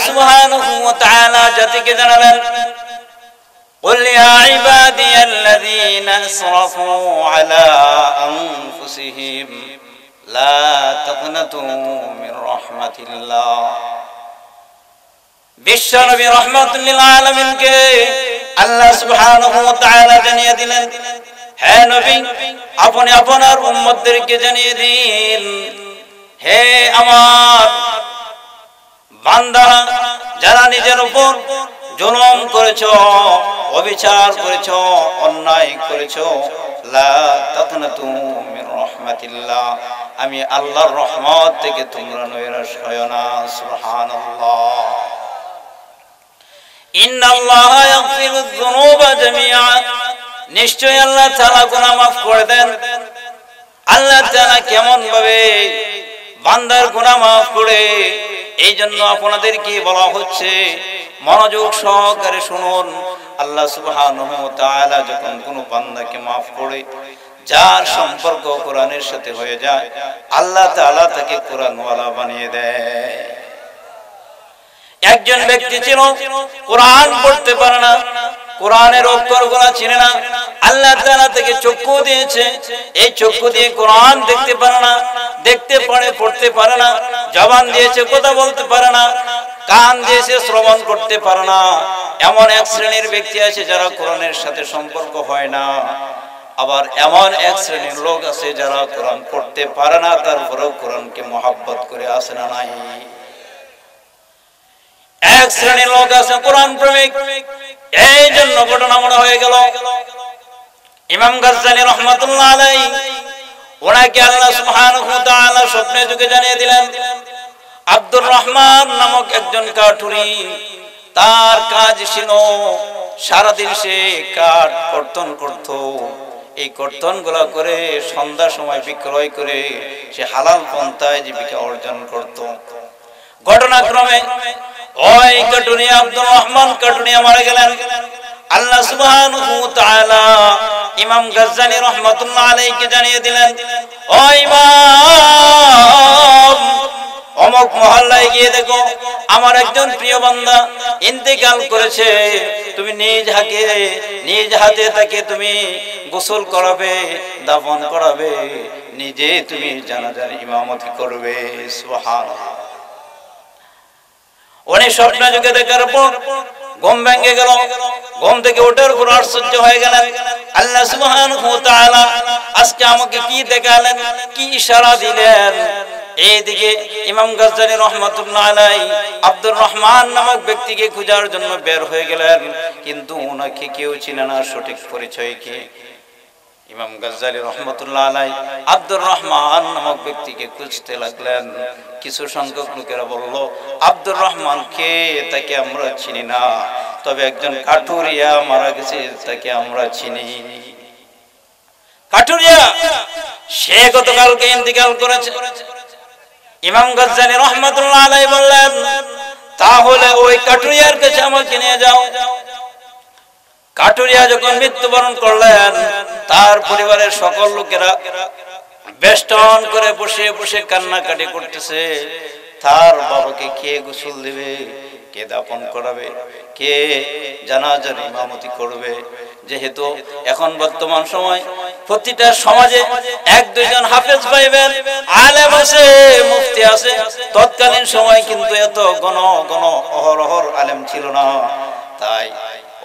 সুবহানাহু ওয়া তাআলা জাতিকে জানালেন, قل يا عبادي الذين اسرفوا على انفسهم لا تقنطوا من رحمة الله। বিশ্বনবী রাহমাতুল লিল আলামিনকে আল্লাহ সুবহানাহু ওয়া তাআলা জানিয়ে দিলেন, হে নবী, আপনি আপনার উম্মতদেরকে জানিয়ে দিন, হে আমার বান্দারা, যারা নিজের উপর জুলুম করেছো, অবিচার করেছো, অন্যায় করেছো, লা তাকনাতু মির রাহমাতিল্লাহ, আমি আল্লাহর রহমত থেকে তোমরা নৈরাশ হয়ো না। সুবহানাল্লাহ। ইন্নাল্লাহা ইয়াগফিরুয যুনুবা জামিআ, নিশ্চয় আল্লাহ তাআলা গুনাহ মাফ করে দেন। আল্লাহ তাআলা কেমন ভাবে বান্দার গুনাহ মাফ করে, এই জন্য আপনাদেরকে বলা হচ্ছে মনোযোগ সহকারে শুনুন। আল্লাহ সুবহানাহু ওয়া তাআলা যখন কোন বান্দাকে মাফ করে, যার সম্পর্ক কোরআনের সাথে হয়ে যায়, আল্লাহ তাআলা তাকে কোরআনওয়ালা বানিয়ে দেয়। একজন ব্যক্তি ছিল কোরআন পড়তে পারে না, কোরআনের অক্ষরগুলো চিনে না, আল্লাহ তাআলা তাকে চক্ষু দিয়েছে, এই চক্ষু দিয়ে কোরআন দেখতে পারে না, দেখতে পারে পড়তে পারে না, জবান দিয়েছে কথা বলতে পারে না, কান দিয়েছে শ্রবণ করতে পারে না। এমন এক শ্রেণীর ব্যক্তি আছে যারা কোরআনের সাথে সম্পর্ক হয় না। আবার এমন এক শ্রেণীর লোক আছে যারা কোরআন পড়তে পারে না, তারপরেও কোরআনকে মহব্বত করে আসে না নাই। এক শ্রেণীর লোক আছে কোরআন প্রেমিক। এই জন্য ঘটনা মনে হয়ে গেল ইমাম গাজ্জালী রাহমাতুল্লাহ আলাইহি, ওনাকে আল্লাহ সুবহানাহু ওয়া তাআলা স্বপ্নে যুগে জানিয়ে দিলেন, আব্দুর রহমান নামক একজন কাঠুরি, তার কাজ ছিল সারাদিন সে কাঠ কর্তন করত। এই কর্তনগুলা করে সন্ধ্যার সময় বিক্রয় করে সে হালাল পন্থায় জীবিকা অর্জন করত। ঘটনাক্রমে ওই কাঠুরিয়া আব্দুর রহমান কাঠুরিয়া মারা গেলেন। আল্লাহ সুবহানাহু ওয়া তাআলা ইমাম গাজ্জালী রাহমাতুল্লাহ আলাইহিকে জানিয়ে দিলেন, ও ইমাম, অমুক মহল্লায় গিয়ে দেখো আমার একজন প্রিয় বান্দা ইন্তেকাল করেছে, তুমি নিজ হাতে তাকে তুমি গোসল করাবে, দাফন করাবে, নিজে তুমি জানাজার ইমামতি করবে। সুবহানাল্লাহ। উনি স্বপ্ন যুগে দেখার পর ঘুম ভেঙে গেল, ঘুম থেকে ওঠার পর আশ্চর্য হয়ে গেলেন, আল্লাহ সুবহানাহু ওয়া তাআলা আজকে আমাকে কি দেখালেন, কি ইশারা দিলেন। এইদিকে ইমাম গাজ্জালী রাহমাতুল্লাহ আলাইহি আব্দুর রহমান নামক ব্যক্তিকে খোঁজার জন্য বের হয়ে গেলেন, কিন্তু ওনাকে কেউ চিনে না, সঠিক পরিচয় কি। ইমাম গাজ্জালী রাহমাতুল্লাহ আলাইহি আব্দুর রহমান নামক ব্যক্তিকে খুঁজতে লাগলেন। কিছু সংখ্যক লোকেরা বলল, আব্দুর রহমান কে, তাকে আমরা চিনি না, তবে একজন কাঠুরিয়া মারা গেছে, তাকে আমরা চিনি। কাঠুরিয়া সে গতকালকে ইন্তেকাল করেছে। ইমাম গাজ্জালী রাহমাতুল্লাহ আলাইহি বললেন, তাহলে ওই কাঠুরিয়ার কাছে আমাকে নিয়ে যাও। কাঠুরিয়া যখন মৃত্যুবরণ করলেন, তার পরিবারের সকল লোকেরা বেষ্টন করে বসে বসে কান্নাকাটি করতেছে। তার বাবাকে কে গোসল দিবে, কে দাফন করাবে, কে জানাজার ইমামতি করবে। যেহেতু এখন বর্তমান সময় প্রতিটা সমাজে এক দুইজন হাফেজ পাইবেন, আলেম আছে, মুফতি আছে। তৎকালীন সময় কিন্তু এত ঘন ঘন অহরহর আলেম ছিল না। তাই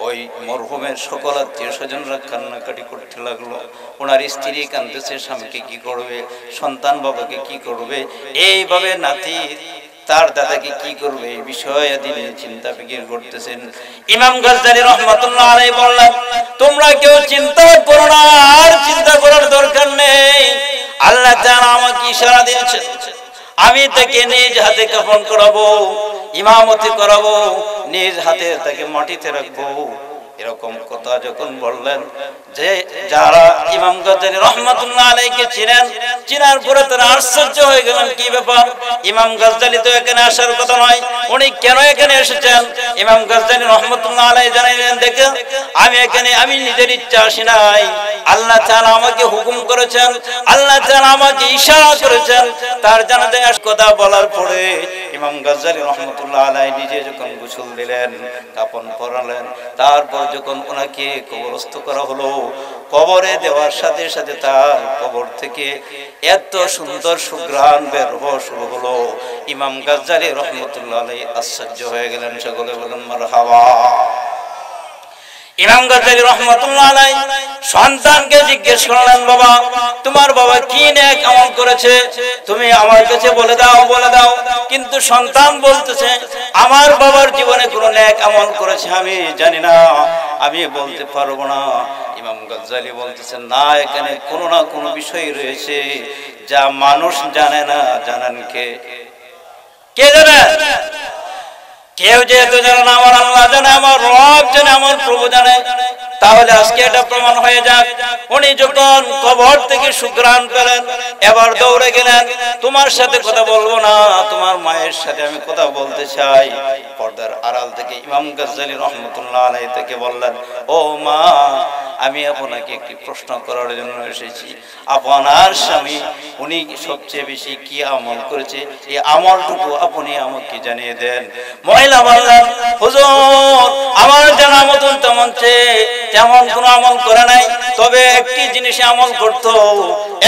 ওই মরহুমের সকল আত্মীয় স্বজনরা কান্নাকাটি করতে লাগলো। ওনার স্ত্রী কাঁদতেছে, স্বামীকে কি করবে, সন্তান বাবাকে কি করবে, এইভাবে নাতি তার দাদাকে কি করবে, এই বিষয়ে দিনে চিন্তা ফিকির করতেছেন। ইমাম গাজ্জালী রাহমাতুল্লাহ আলাইহি বললেন, তোমরা কেউ চিন্তা করো না, আর চিন্তা করার দরকার নেই। আল্লাহ তাআলা আমাকে ইশারা দিয়েছেন, আমি তাকে নিজ হাতে কাফন করাবো, ইমামতি করাবো, নিজ হাতে তাকে মাটিতে রাখবো। এরকম কথা যখন বললেন, যে যারা ইমাম গাজ্জালী রাহমাতুল্লাহ আলাইহিকে চিনেন, চিনার পরে তারা আশ্চর্য হয়ে গেলেন, কি ব্যাপার, ইমাম গাজ্জালী তো এখানে আসার কথা নয়, উনি কেন এখানে এসেছেন? ইমাম গাজ্জালী রাহমাতুল্লাহ আলাইহি জানালেন, দেখেন আমি নিজের ইচ্ছা আসি নাই, আল্লাহ তাআলা আমাকে হুকুম করেছেন, আল্লাহ তাআলা আমাকে ইশারা করেছেন। তার জানাজায় কথা বলার পরে ইমাম গাজ্জালী রাহমাতুল্লাহ আলাইহি নিজে যখন গোসল দিলেন, কাফন পরালেন, তারপর যখন ওনাকে কবরস্থ করা হলো, কবরে দেওয়ার সাথে সাথে তার কবর থেকে এত সুন্দর সুঘ্রাণ বের হওয়া শুরু হলো, ইমাম গাজ্জালী রাহমাতুল্লাহ আলাইহি আশ্চর্য হয়ে গেলেন। সকলে বলেন মারহাবা। ইমাম গাজ্জালী রাহমাতুল্লাহ আলাইহি সন্তানকে জিজ্ঞেস করলেন, বাবা তোমার বাবা কি নেক আমল করেছে, তুমি আমার কাছে বলে দাও, বলে দাও। কিন্তু সন্তান বলতেছে, আমার বাবার জীবনে কোনো নেক আমল করেছে আমি জানি না, আমি বলতে পারবো না। ইমাম গাজ্জালী বলতেছেন, না, এখানে কোনো না কোনো বিষয় রয়েছে যা মানুষ জানে না। জানেন কে? কে জানে? কেউ যেহেতু জানে না, আমার আল্লাহ জানে, আমার রব জানে, আমার প্রভু জানে। তাহলে আজকে এটা প্রমাণ হয়ে যাক। উনি যখন কবর থেকে সুঘ্রাণ পেলেন, এবার দৌড়ে গেলেন, তোমার সাথে কথা বলবো না, তোমার মায়ের সাথে আমি কথা বলতে চাই। পর্দার আড়াল থেকে ইমাম গাজ্জালী রাহমাতুল্লাহ আলাইহি থেকে বললেন, ও মা, আমি আপনাকে একটি প্রশ্ন করার জন্য এসেছি। আপনার স্বামী উনি সবচেয়ে বেশি কি আমল করেছে, এই আমলটুকু আপনি আমাকে জানিয়ে দেন। মহিলা বললেন, হুজুর আমার জানা মতন তেমন কোনো আমল করে নাই, তবে একটি জিনিসে আমল করতো,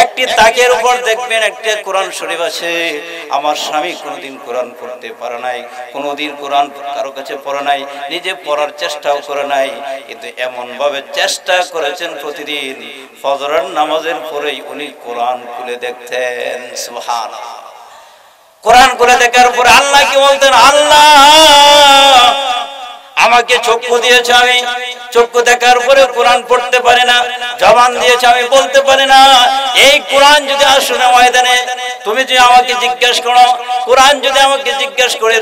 একটি তাকের উপর দেখবেন একটা কোরআন শরীফ আছে। আমার স্বামী কোনোদিন কোরআন পড়তে পারে নাই, কোনোদিন কোরআন কারো কাছে পড়ে নাই, নিজে পড়ার চেষ্টাও করে নাই, কিন্তু এমন ভাবে চেষ্টা করেছেন প্রতিদিন ফজরের নামাজের পরেই উনি কোরআন খুলে দেখতেন। সুবহানাল্লাহ। কোরআন খুলে দেখার পরে আল্লাহ কি বলতেন, আল্লাহ আমাকে চক্ষু দিয়েছে, আমি চক্ষু দেখার পরে কোরআন পড়তে পারি না, জবান দিয়েছে আমি বলতে পারি না। এই কোরআন যদি আসলে ময়দানে তুমি যদি আমাকে জিজ্ঞেস করো, কোরআন যদি আমাকে জিজ্ঞেস করে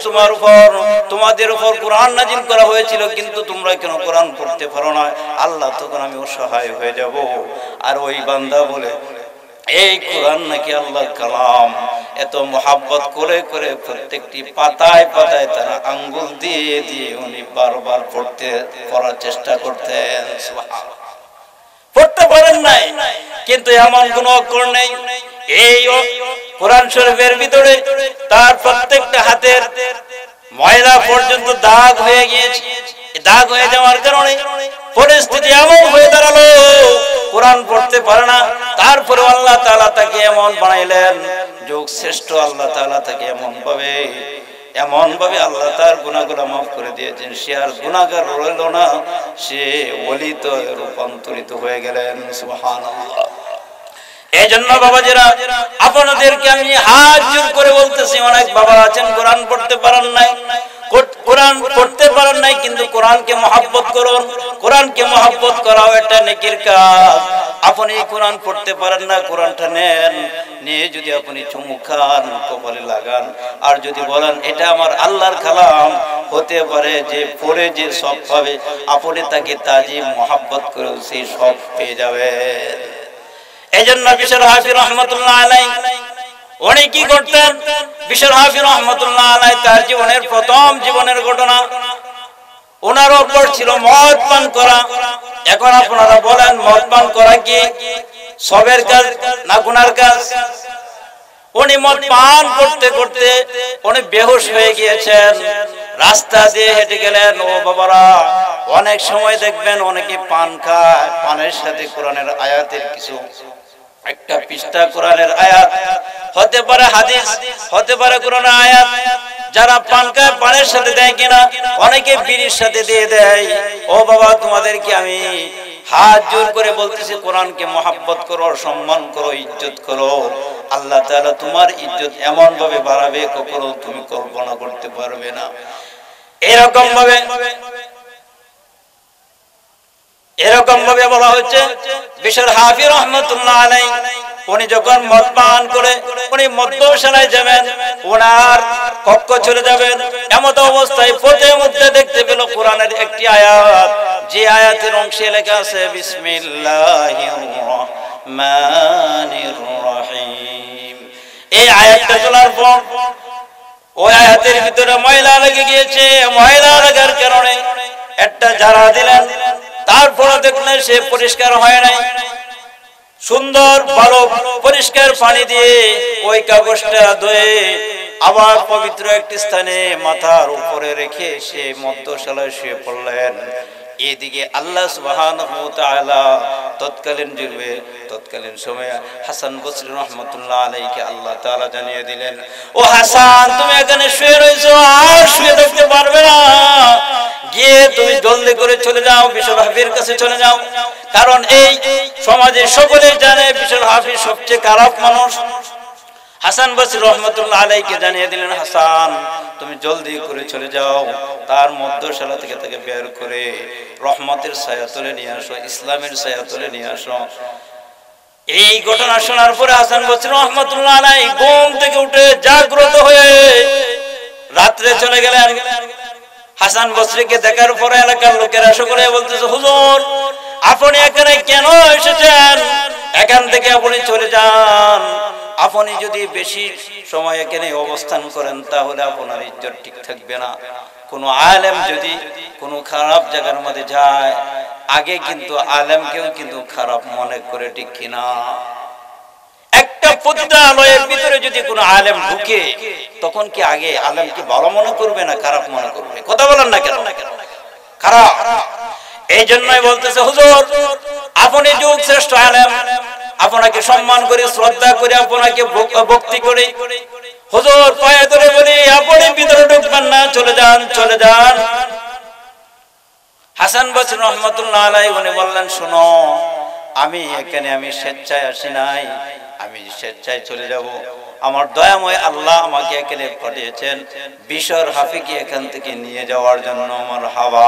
তোমাদের উপর কোরআন নাজিল করা হয়েছিল, কিন্তু তোমরা কেন কোরআন পড়তে পারো না, আল্লাহ তখন আমি অসহায় হয়ে যাব। আর ওই বান্দা বলে, এই কোরআন নাকি আল্লাহর কালাম। এত মোহাব্বত করে করে প্রত্যেকটি পাতায় পাতায় তারা আঙ্গুল দিয়ে দিয়ে উনি বারবার পড়ার চেষ্টা করতেন। পড়তে পারেন নাই, কিন্তু এমন কোন অক্ষর নেই এই কোরআন শরীফের ভিতরে তার প্রত্যেকটা হাতের ময়লা পর্যন্ত দাগ হয়ে গিয়েছে। দাগ হয়ে যাওয়ার কারণে পরিস্থিতি এমন হয়ে দাঁড়ালো, কোরআন পড়তে পারে না। তারপরে আল্লাহ তাআলা তাকে এমন বানাইলেন, যুগ শ্রেষ্ঠ আল্লাহ তাআলা তাকে এমন ভাবে আল্লাহ তার গুনাহগুলো মাফ করে দিয়েছেন। সে আর গুনাহগার রইল না, সে ওলিতে রূপান্তরিত হয়ে গেলেন। সুবহানাল্লাহ। এই জন্য বাবাজিরা, আপনাদেরকে আমি হাত জোর করে বলতেছি, অনেক বাবা আছেন কোরআন পড়তে পারেন নাই, কোরআন পড়তে পারেন নাই, কিন্তু কোরআনকে মহব্বত করুন। কোরআনকে মহব্বত করাও একটা নেকির কাজ। আপনি কোরআন পড়তে পারেন না, কোরআনটা নেন, নিয়ে যদি আপনি চুমু খান, কপালে লাগান, আর যদি বলেন এটা আমার আল্লাহর কালাম, হতে পারে যে পড়ে যে সব পাবে, আপনি তাকে তাজিম মহব্বত করে সেই সব পেয়ে যাবেন। এই জন্য বিশর হাফিজ রহমতুল্লাহ আলাইহি উনি কি করতেন? বিশর হাফিজ রহমতুল্লাহ আলাইহি তার জীবনের প্রথম জীবনের ঘটনা, ওনার উপর ছিল মদ পান করা। এখন আপনারা বলেন, মদ পান করা কি সবের কাজ না গুনার কাজ? উনি মদ পান করতে করতে উনি বেহুশ হয়ে গিয়েছেন, রাস্তা দিয়ে হেঁটে গেলেন। ও বাবারা, অনেক সময় দেখবেন অনেকে পান খায়, পানের সাথে কোরআনের আয়াতের কিছু একটা পৃষ্ঠা কোরআনের আয়াত হতে পারে, হাদিস হতে পারে, কোরআনের আয়াত। যারা পান খায় পানের সাথে দেয় কিনা, অনেকে বিড়ির সাথে দিয়ে দেয়। ও বাবা, তোমাদেরকে আমি হাত জোর করে বলতেছি, কোরআনকে মহব্বত করো, সম্মান করো, ইজ্জত করো। আল্লাহ তাআলা তোমার ইজ্জত এমন ভাবে বাড়াবে, কখনো তুমি কল্পনা করতে পারবে না। এরকম ভাবে বলা হচ্ছে, বিশর হাফিজ রহমতুল্লাহ আলাইহি উনি যখন মদ পান করে উনি মদ্যশালায় যাবেন, ওনার কক্ষ চলে যাবেন, এমত অবস্থায় পথের মধ্যে দেখতে পেল কোরআনের একটি আয়াত, যে আয়াতের অংশে লেখা আছে বিসমিল্লাহির রহমানির রহিম। এই আয়াতটা তোলার পর ওই আয়াতের ভিতরে ময়লা লেগে গিয়েছে। ময়লা লাগার কারণে একটা ঝাড়া দিলেন, তারপরে দেখলেন সে পরিষ্কার হয় নাই। সুন্দর ভালো পরিষ্কার পানি দিয়ে ওই কাগজটা ধুয়ে আবার পবিত্র একটি স্থানে মাথার উপরে রেখে সে মধ্যশালায় শুয়ে পড়লেন। এদিকে আল্লাহ সুবহানাহু ওয়া তাআলা তৎকালীন সময়ে হাসান বসরি রাহমাতুল্লাহ আলাইহি আল্লাহ তাআলা জানিয়ে দিলেন, ও হাসান, তুমি এখানে শুয়ে রয়েছো, আর শুয়ে থাকতে পারবে না, গিয়ে তুমি জলদি করে চলে যাও, বিশর হাফির কাছে চলে যাও। কারণ এই সমাজে সকলেই জানে বিশর হাফি সবচেয়ে খারাপ মানুষ। হাসান বসরি রাহমাতুল্লাহ আলাইহি জানিয়ে দিলেন, হাসান, তুমি জলদি করে চলে যাও, তার মধ্যশালা থেকে তাকে বের করে রহমতের ছায়াতলে নিয়ে আসো, ইসলামের ছায়াতলে নিয়ে আসো। এই ঘটনা শোনার পরে হাসান বসরি রাহমাতুল্লাহ আলাইহি ঘুম থেকে উঠে জাগ্রত হয়ে রাত্রে চলে গেলেন। হাসান বসরিকে দেখার পরে এলাকার লোকেরা সকলে বলতেছে, হুজুর, আপনি এখানে কেন এসেছেন? এখান থেকে আপনি চলে যান। আপনি যদি বেশি সময় এখানে অবস্থান করেন তাহলে আপনার ইজ্জত ঠিক থাকবে না। কোন আলেম যদি কোন খারাপ জায়গার মধ্যে যায়, আগে কিন্তু আলেমকেও কিন্তু খারাপ মনে করে, ঠিক কিনা? একটা পতিতালয়ের ভিতরে যদি কোন আলেম ঢুকে, তখন কি আগে আলেমকে ভালো মনে করবে না খারাপ মনে করবে? কথা বলেন না কেন? খারাপ। এই জন্যই বলতেছে, হুজুর, আপনি যুগ শ্রেষ্ঠ আলেম, আপনাকে সম্মান করে, শ্রদ্ধা করে, আপনাকে ভক্তি করে, হুজুর পায়ে ধরে বলি, আপনি ভিতরে ঢুকবেন না, চলে যান, চলে যান। হাসান বসরি রাহমাতুল্লাহ আলাইহি উনি বললেন, শোনো, আমি এখানে আমি স্বেচ্ছায় আসি নাই, আমি স্বেচ্ছায় চলে যাব। আমার দয়াময় আল্লাহ আমাকে এখানে পাঠিয়েছেন বিশর হাফিকে এখান থেকে নিয়ে যাওয়ার জন্য। আমার হাওয়া।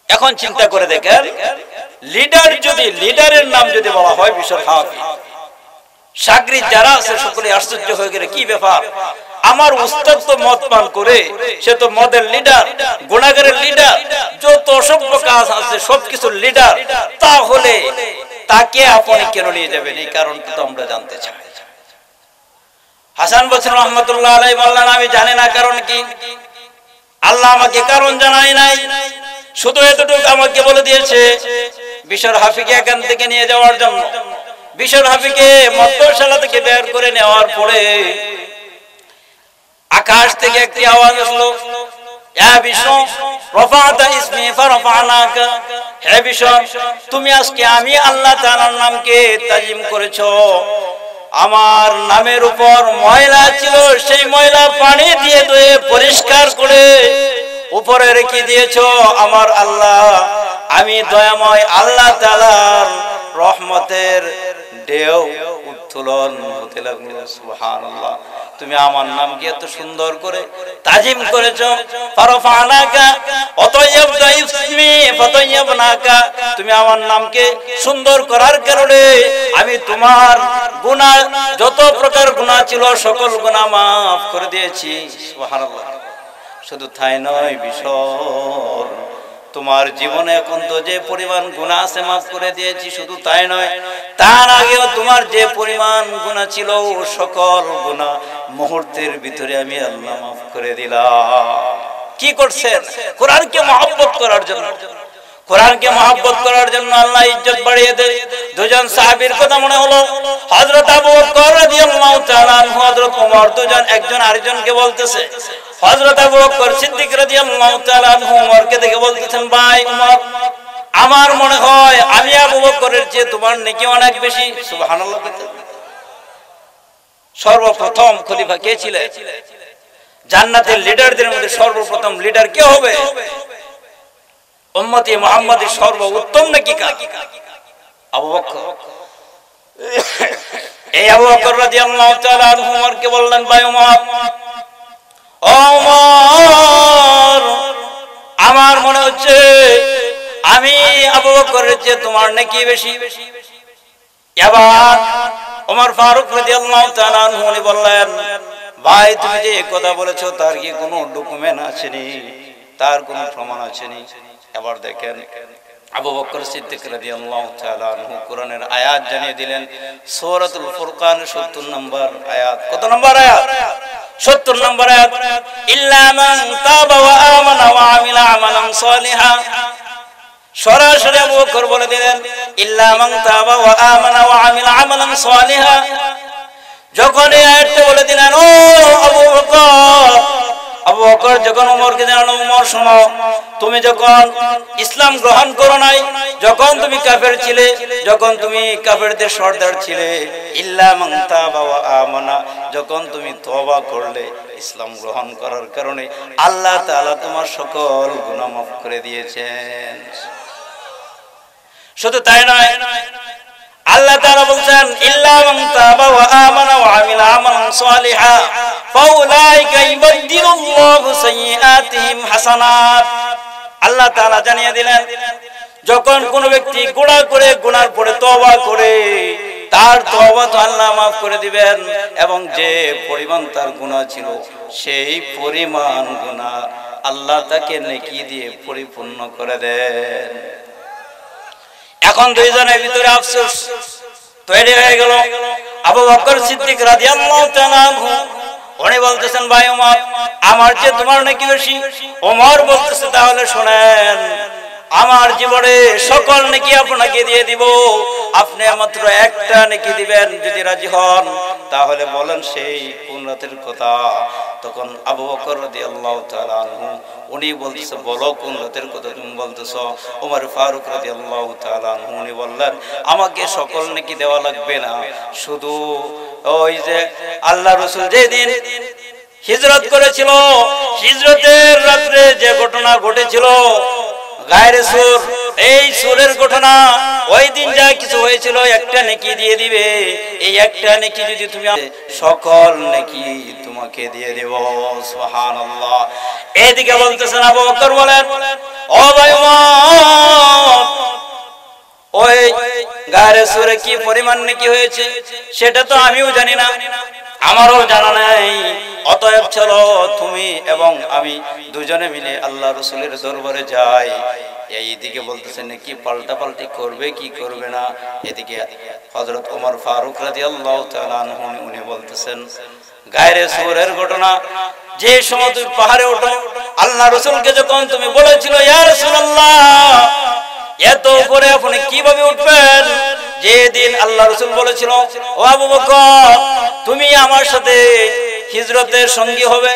এখন চিন্তা করে দেখেন, লিডার যদি, লিডারের নাম যদি বলা হয় বিশর হাফি, সাগরিদ যারা আছে সকলে আশ্চর্য হয়ে গেলে, কি ব্যাপার, আমার উস্তাদ তো মদ পান করে, সে তো মদের লিডার, গুনাহগারের লিডার, যত অসভ্য কাজ আছে সবকিছুর লিডার, তাহলে তাকে আপনি কেন নিয়ে যাবেন? এই কারণটা তো আমরা জানতে চাই। হাসান বসরি রাহমাতুল্লাহ আলাইহি বললেন, আমি জানি না কারণ কি, আল্লাহ আমাকে কারণ জানায় নাই, শুধু এতটুকু আমাকে বলে দিয়েছে বিশর হাফিকে এখান থেকে নিয়ে যাওয়ার জন্য। বিশর হাফিকে মধ্যশালা থেকে বের করে নেওয়ার পরে আকাশ থেকে একটি আওয়াজ আসলো, ইয়া বিশর রাফা'তা ইসমি ফারাফা'নাকা, হে বিশর, তুমি আজকে আমি আল্লাহ তাআলার নামকে তাজিম করেছো, আমার নামের উপর ময়লা ছিল, সেই ময়লা পানি দিয়ে ধুয়ে পরিষ্কার করে উপরে রেখে দিয়েছো। আমার আল্লাহ, আমি দয়াময় আল্লাহ তাআলার রহমতের ঢেউ উত্তোলন হতে লাগলো। সুবহানাল্লাহ, তুমি আমার নামকে এত সুন্দর করে তাজিম করেছো। ফারাফা'নাকা অতয়াবতা ইসমি ফাতায়াবনাকা, তুমি আমার নামকে সুন্দর করার কারণে আমি তোমার গুনাহ, যত প্রকার গুনাহ ছিল সকল গুনাহ maaf করে দিয়েছি। সুবহানাল্লাহ। শুধু তাই নয় বিশর, তোমার জীবনে এখন তো যে পরিমাণ গুনাহ আছে maaf করে দিয়েছি। শুধু তাই নয়, তার আগেও তোমার যে পরিমাণ গুনাহ ছিল সকল গুনাহ মুহূর্তের ভিতরে আমি আল্লাহ maaf করে দিলাম। কি করছেন? কোরআনকে মহব্বত করার জন্য। কোরআনকে মহব্বত করার জন্য আল্লাহ ইজ্জত বাড়িয়ে দেয়। দুজন সাহাবীর কথা মনে হলো, হযরত আবু বকর রাদিয়াল্লাহু তাআলা আনহু, হযরত ওমর, দুজন একজন আরেকজনকে বলতেছে। হযরত আবু বকর সিদ্দিক রাদিয়াল্লাহু তাআলা আনহু ওমরকে দেখে বলতেছেন, ভাই ওমর, আমার মনে হয় আমি আবু বকরের চেয়ে তোমার নেকি অনেক বেশি। সুবহানাল্লাহ। সর্বপ্রথম খলিফা কে ছিলেন? জান্নাতের লিডারদের মধ্যে সর্বপ্রথম লিডার কে হবে? উম্মতে মুহাম্মাদের সর্বোত্তম নাকি কা? আবু বকর। এই আবু বকর রাদিয়াল্লাহু তাআলা আনহু ওমরকে বললেন, ভাই ওমর, ও ওমর, আমার মনে হচ্ছে আমি আবু বকরের চেয়ে তোমার নেকি বেশি। এবার ওমর ফারুক রাদিয়াল্লাহু তাআলা আনহু বললেন, ভাই তুমি যে কথা বলেছো তার কি কোনো ডকুমেন্ট আছে নি? তার কোনো প্রমাণ আছে নি? এবার দেখেন আবু বকর সিদ্দিক রাদিয়াল্লাহু তাআলা আনহু কোরআনের আয়াত জানিয়ে দিলেন সূরাতুল ফুরকান 70 নম্বর আয়াত। কত নম্বর আয়াত? 70 নম্বর আয়াত। ইল্লা মান তাবা ওয়া আমানা ওয়া আমিলা আমালান সালিহা। সরাসরি আবু বকর বলে দিলেন ইল্লা মান তাবা ওয়া আমানা ওয়া আমিলা আমালান সালিহা। যখন এই আয়াতটা বলে দিলেন, ও আবু বকর যখন ওমরকে জানালো, ওমর শোনো, তুমি যখন ইসলাম গ্রহণ করো নাই, যখন তুমি কাফের ছিলে, যখন তুমি কাফেরদের সর্দার ছিলে, ইল্লা মান তাবা ওয়া আমানা, যখন তুমি তওবা করলে ইসলাম গ্রহণ করার কারণে আল্লাহ তাআলা তোমার সকল গুনাহ মাফ করে দিয়েছেন। শুধু তাই নয়, আল্লাহ তাআলা বলছেন ইল্লা মান তাবা ওয়া আমানা ওয়া আমিলা আমালান সালিহা ফাউলাইকা ইউবাদদিলুল্লাহু সাইয়্যাতিহিম হাসানাত। আল্লাহ তাআলা জানিয়ে দিলেন, যখন কোন ব্যক্তি গুনাহ করে, গুনার পরে তওবা করে, তার তওবা তো আল্লাহ মাফ করে দিবেন, এবং যে পরিমাণ তার গুনাহ ছিল সেই পরিমাণ গুনাহ আল্লাহ তাকে নেকি দিয়ে পরিপূর্ণ করে দেন। এখন দুইজনের ভিতরে আফসোস তৈরি হয়ে গেল। আবু বকর সিদ্দিক রাদিয়াল্লাহু তাআলা আনহু উনি বলতেছেন, ভাই ওমর, আমার চেয়ে তোমার নাকি বেশি। ওমর বলতেছে, তাহলে শুনেন, আমার জীবনে সকল নেকি আপনাকে দিয়ে দিব, আপনি মাত্র একটা নেকি দিবেন। যদি রাজি হন তাহলে বলেন সেই কোন রাতের কথা। তখন আবু বকর রাদিয়াল্লাহু তাআলা আনহু উনি বলতেছে, বলো কোন রাতের কথা তুমি বলতেছো। ওমর ফারুক রাদিয়াল্লাহু তাআলা আনহু উনি বললেন, আমাকে সকল নেকি দেওয়া লাগবে না, শুধু ওই যে আল্লাহ রাসূল যেদিন হিজরত করেছিল, হিজরতের রাতে যে ঘটনা ঘটেছিল গায়রে সুর, এই সুরের ঘটনা, ওই দিন যা কিছু হয়েছিল একটা নেকি দিয়ে দিবে। এই একটা নেকি যদি তুমি, সকল নেকি তোমাকে দিয়ে দেব। সুবহানাল্লাহ। এদিকে বলতেছেন আবু বকর বলেন, ও ভাই ওমর, ওই গায়রে সুরে কি পরিমাণ নেকি হয়েছে সেটা তো আমিও জানি না, আমারও জানা নাই। অতএব চলো তুমি এবং আমি দুজনে মিলে আল্লাহ রাসূলের দরবারে যাই। এইদিকে বলতেছেন কি পাল্টা পাল্টি করবে কি করবে না। এদিকে হযরত ওমর ফারুক রাদিয়াল্লাহু তাআলা আনহু উনি বলতেছেন, গায়রে সুরের ঘটনা, যে সময় তুমি পাহাড়ে ওঠো, আল্লাহ রাসূলকে যখন তুমি বলেছিল, ইয়া রাসূলুল্লাহ, এত উপরে আপনি কিভাবে উঠবেন? যেদিন আল্লাহ রাসূল বলেছিল, ও আবু বকর, তুমি আমার সাথে হিজরতের সঙ্গী হবে,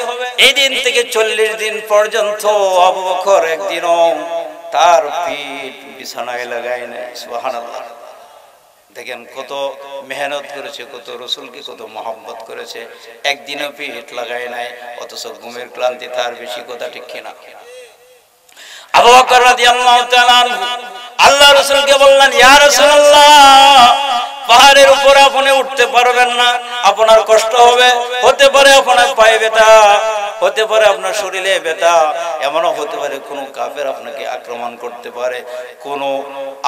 এই দিন থেকে 40 দিন পর্যন্ত আবু বকর একদিনও তার পিঠ বিছানায় লাগায় নাই। সুবহানাল্লাহ। দেখেন কত মেহনত করেছে, কত রাসূলকে কত মহব্বত করেছে, একদিনও পিঠ লাগায় নাই, অথচ ঘুমের ক্লান্তি তার বেশি, কথা ঠিক কিনা? আবু বকর রাদিয়াল্লাহু তাআলা আনহু আল্লাহ রাসূলকে বললেন, ইয়া রাসূলুল্লাহ, পাহাড়ের উপর আপনি উঠতে পারবেন না, আপনার কষ্ট হবে, হতে পারে আপনার পায়ে ব্যথা, হতে পারে আপনার শরীরে ব্যথা, এমনও হতে পারে কোনো কাফের আপনাকে আক্রমণ করতে পারে।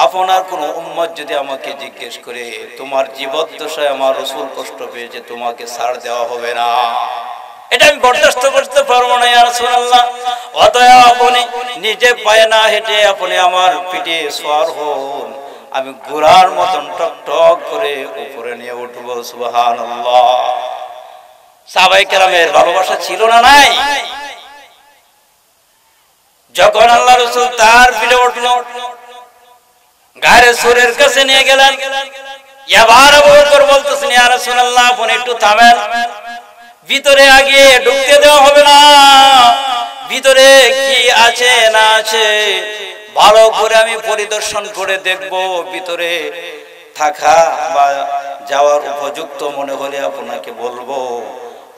আপনার কোনো উম্মত যদি আমাকে জিজ্ঞেস করে, তোমার জীবদ্দশায় আমার রাসূল কষ্ট পেয়েছে, তোমাকে ছাড় দেওয়া হবে না, এটা আমি বরদাস্ত করতে পারবো না ইয়া রাসূলুল্লাহ। অতএব আপনি নিজে পায়ে না হেঁটে আপনি আমার পিঠে সওয়ার হন, আমি ঘোড়ার মতন টক টক করে উপরে নিয়ে উঠবো। সুবহানাল্লাহ। সাহাবায়ে কেরামের ভালোবাসা ছিল না নাই? যখন আল্লাহ রাসূল তার পিঠে উঠলো, গায়রে সুরের কাছে নিয়ে গেলেন, এবার আবু বকর বলতেছেন, ইয়া রাসূলুল্লাহ, আপনি একটু থামেন, ভিতরে আগে ঢুকতে দেওয়া হবে না, ভিতরে কি আছে না আছে ভালো করে আমি পরিদর্শন করে দেখব, ভিতরে থাকা বা যাওয়ার উপযুক্ত মনে হলে আপনাকে বলবো,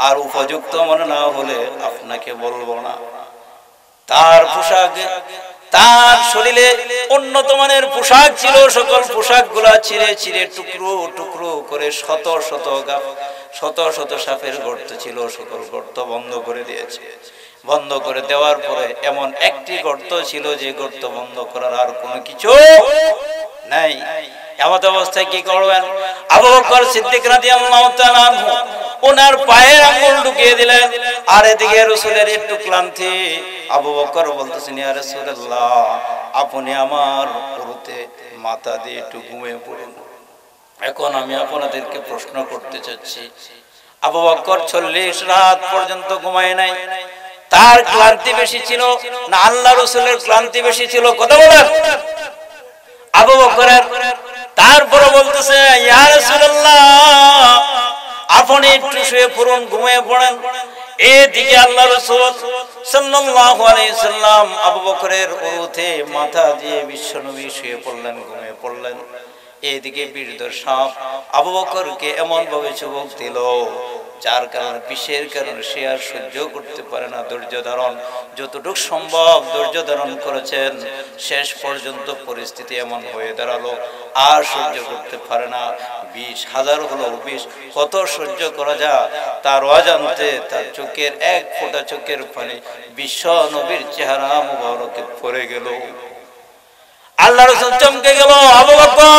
আর উপযুক্ত মনে না হলে আপনাকে বলবো না। তার পোশাক, তার শরীরে উন্নত মানের পোশাক ছিল, সকল পোশাকগুলা ছিঁড়ে ছিঁড়ে টুকরো টুকরো করে শত শত শত শত সাপের গর্ত ছিল, সকল গর্ত বন্ধ করে দিয়েছে। বন্ধ করে দেওয়ার পরে এমন একটি গর্ত ছিল যে গর্ত বন্ধ করার আর কোনো কিছু নাই। এমত অবস্থায় কি করবেন? আবু বকর সিদ্দিক রাদিয়াল্লাহু তাআলা আনহু ওনার পায়ের আঙ্গুল ঢুকিয়ে দিলেন। আর এদিকে রাসূলের একটু ক্লান্তি। আবু বকর বলতেছেন, ইয়া রাসূলুল্লাহ, আপনি আমার উরুতে মাথা দিয়ে একটু ঘুমিয়ে পড়ুন। এখন আমি আপনাদেরকে প্রশ্ন করতে চাচ্ছি, আবু বকর 40 রাত পর্যন্ত ঘুমায় নাই, তার ক্লান্তি বেশি ছিল না আল্লাহ রাসূলের ক্লান্তি বেশি ছিল? কথা বলেন। আবু বকরের। তারপরে বলতেছে, ইয়া রাসূলুল্লাহ, আপনি একটু শুয়ে পড়ুন, ঘুমিয়ে পড়েন। এদিকে আল্লাহ রাসূল সাল্লাল্লাহু আলাইহি সাল্লাম আবু বকরের উরুতে মাথা দিয়ে বিশ্বনবী শুয়ে পড়লেন, ঘুমিয়ে পড়লেন। এদিকে বীরধর সাপ আবু বকরকে এমন ভাবে চুবক দিল, যার কারণে বিষের কারণে সে আর সহ্য করতে পারে না। ধৈর্য ধারণ যতটুকু সম্ভব ধৈর্য ধারণ করেছেন, শেষ পর্যন্ত পরিস্থিতি এমন হয়ে দাঁড়ালো আর সহ্য করতে পারে না। 20,000 হলো 20, কত সহ্য করা যায় তার অজান্তে তার চোখের এক ফোঁটা চোখের পানি বিশ্ব নবীর চেহারা মুবারকে পড়ে গেল। আল্লাহ রাসূল চমকে গেল, আবু বকর,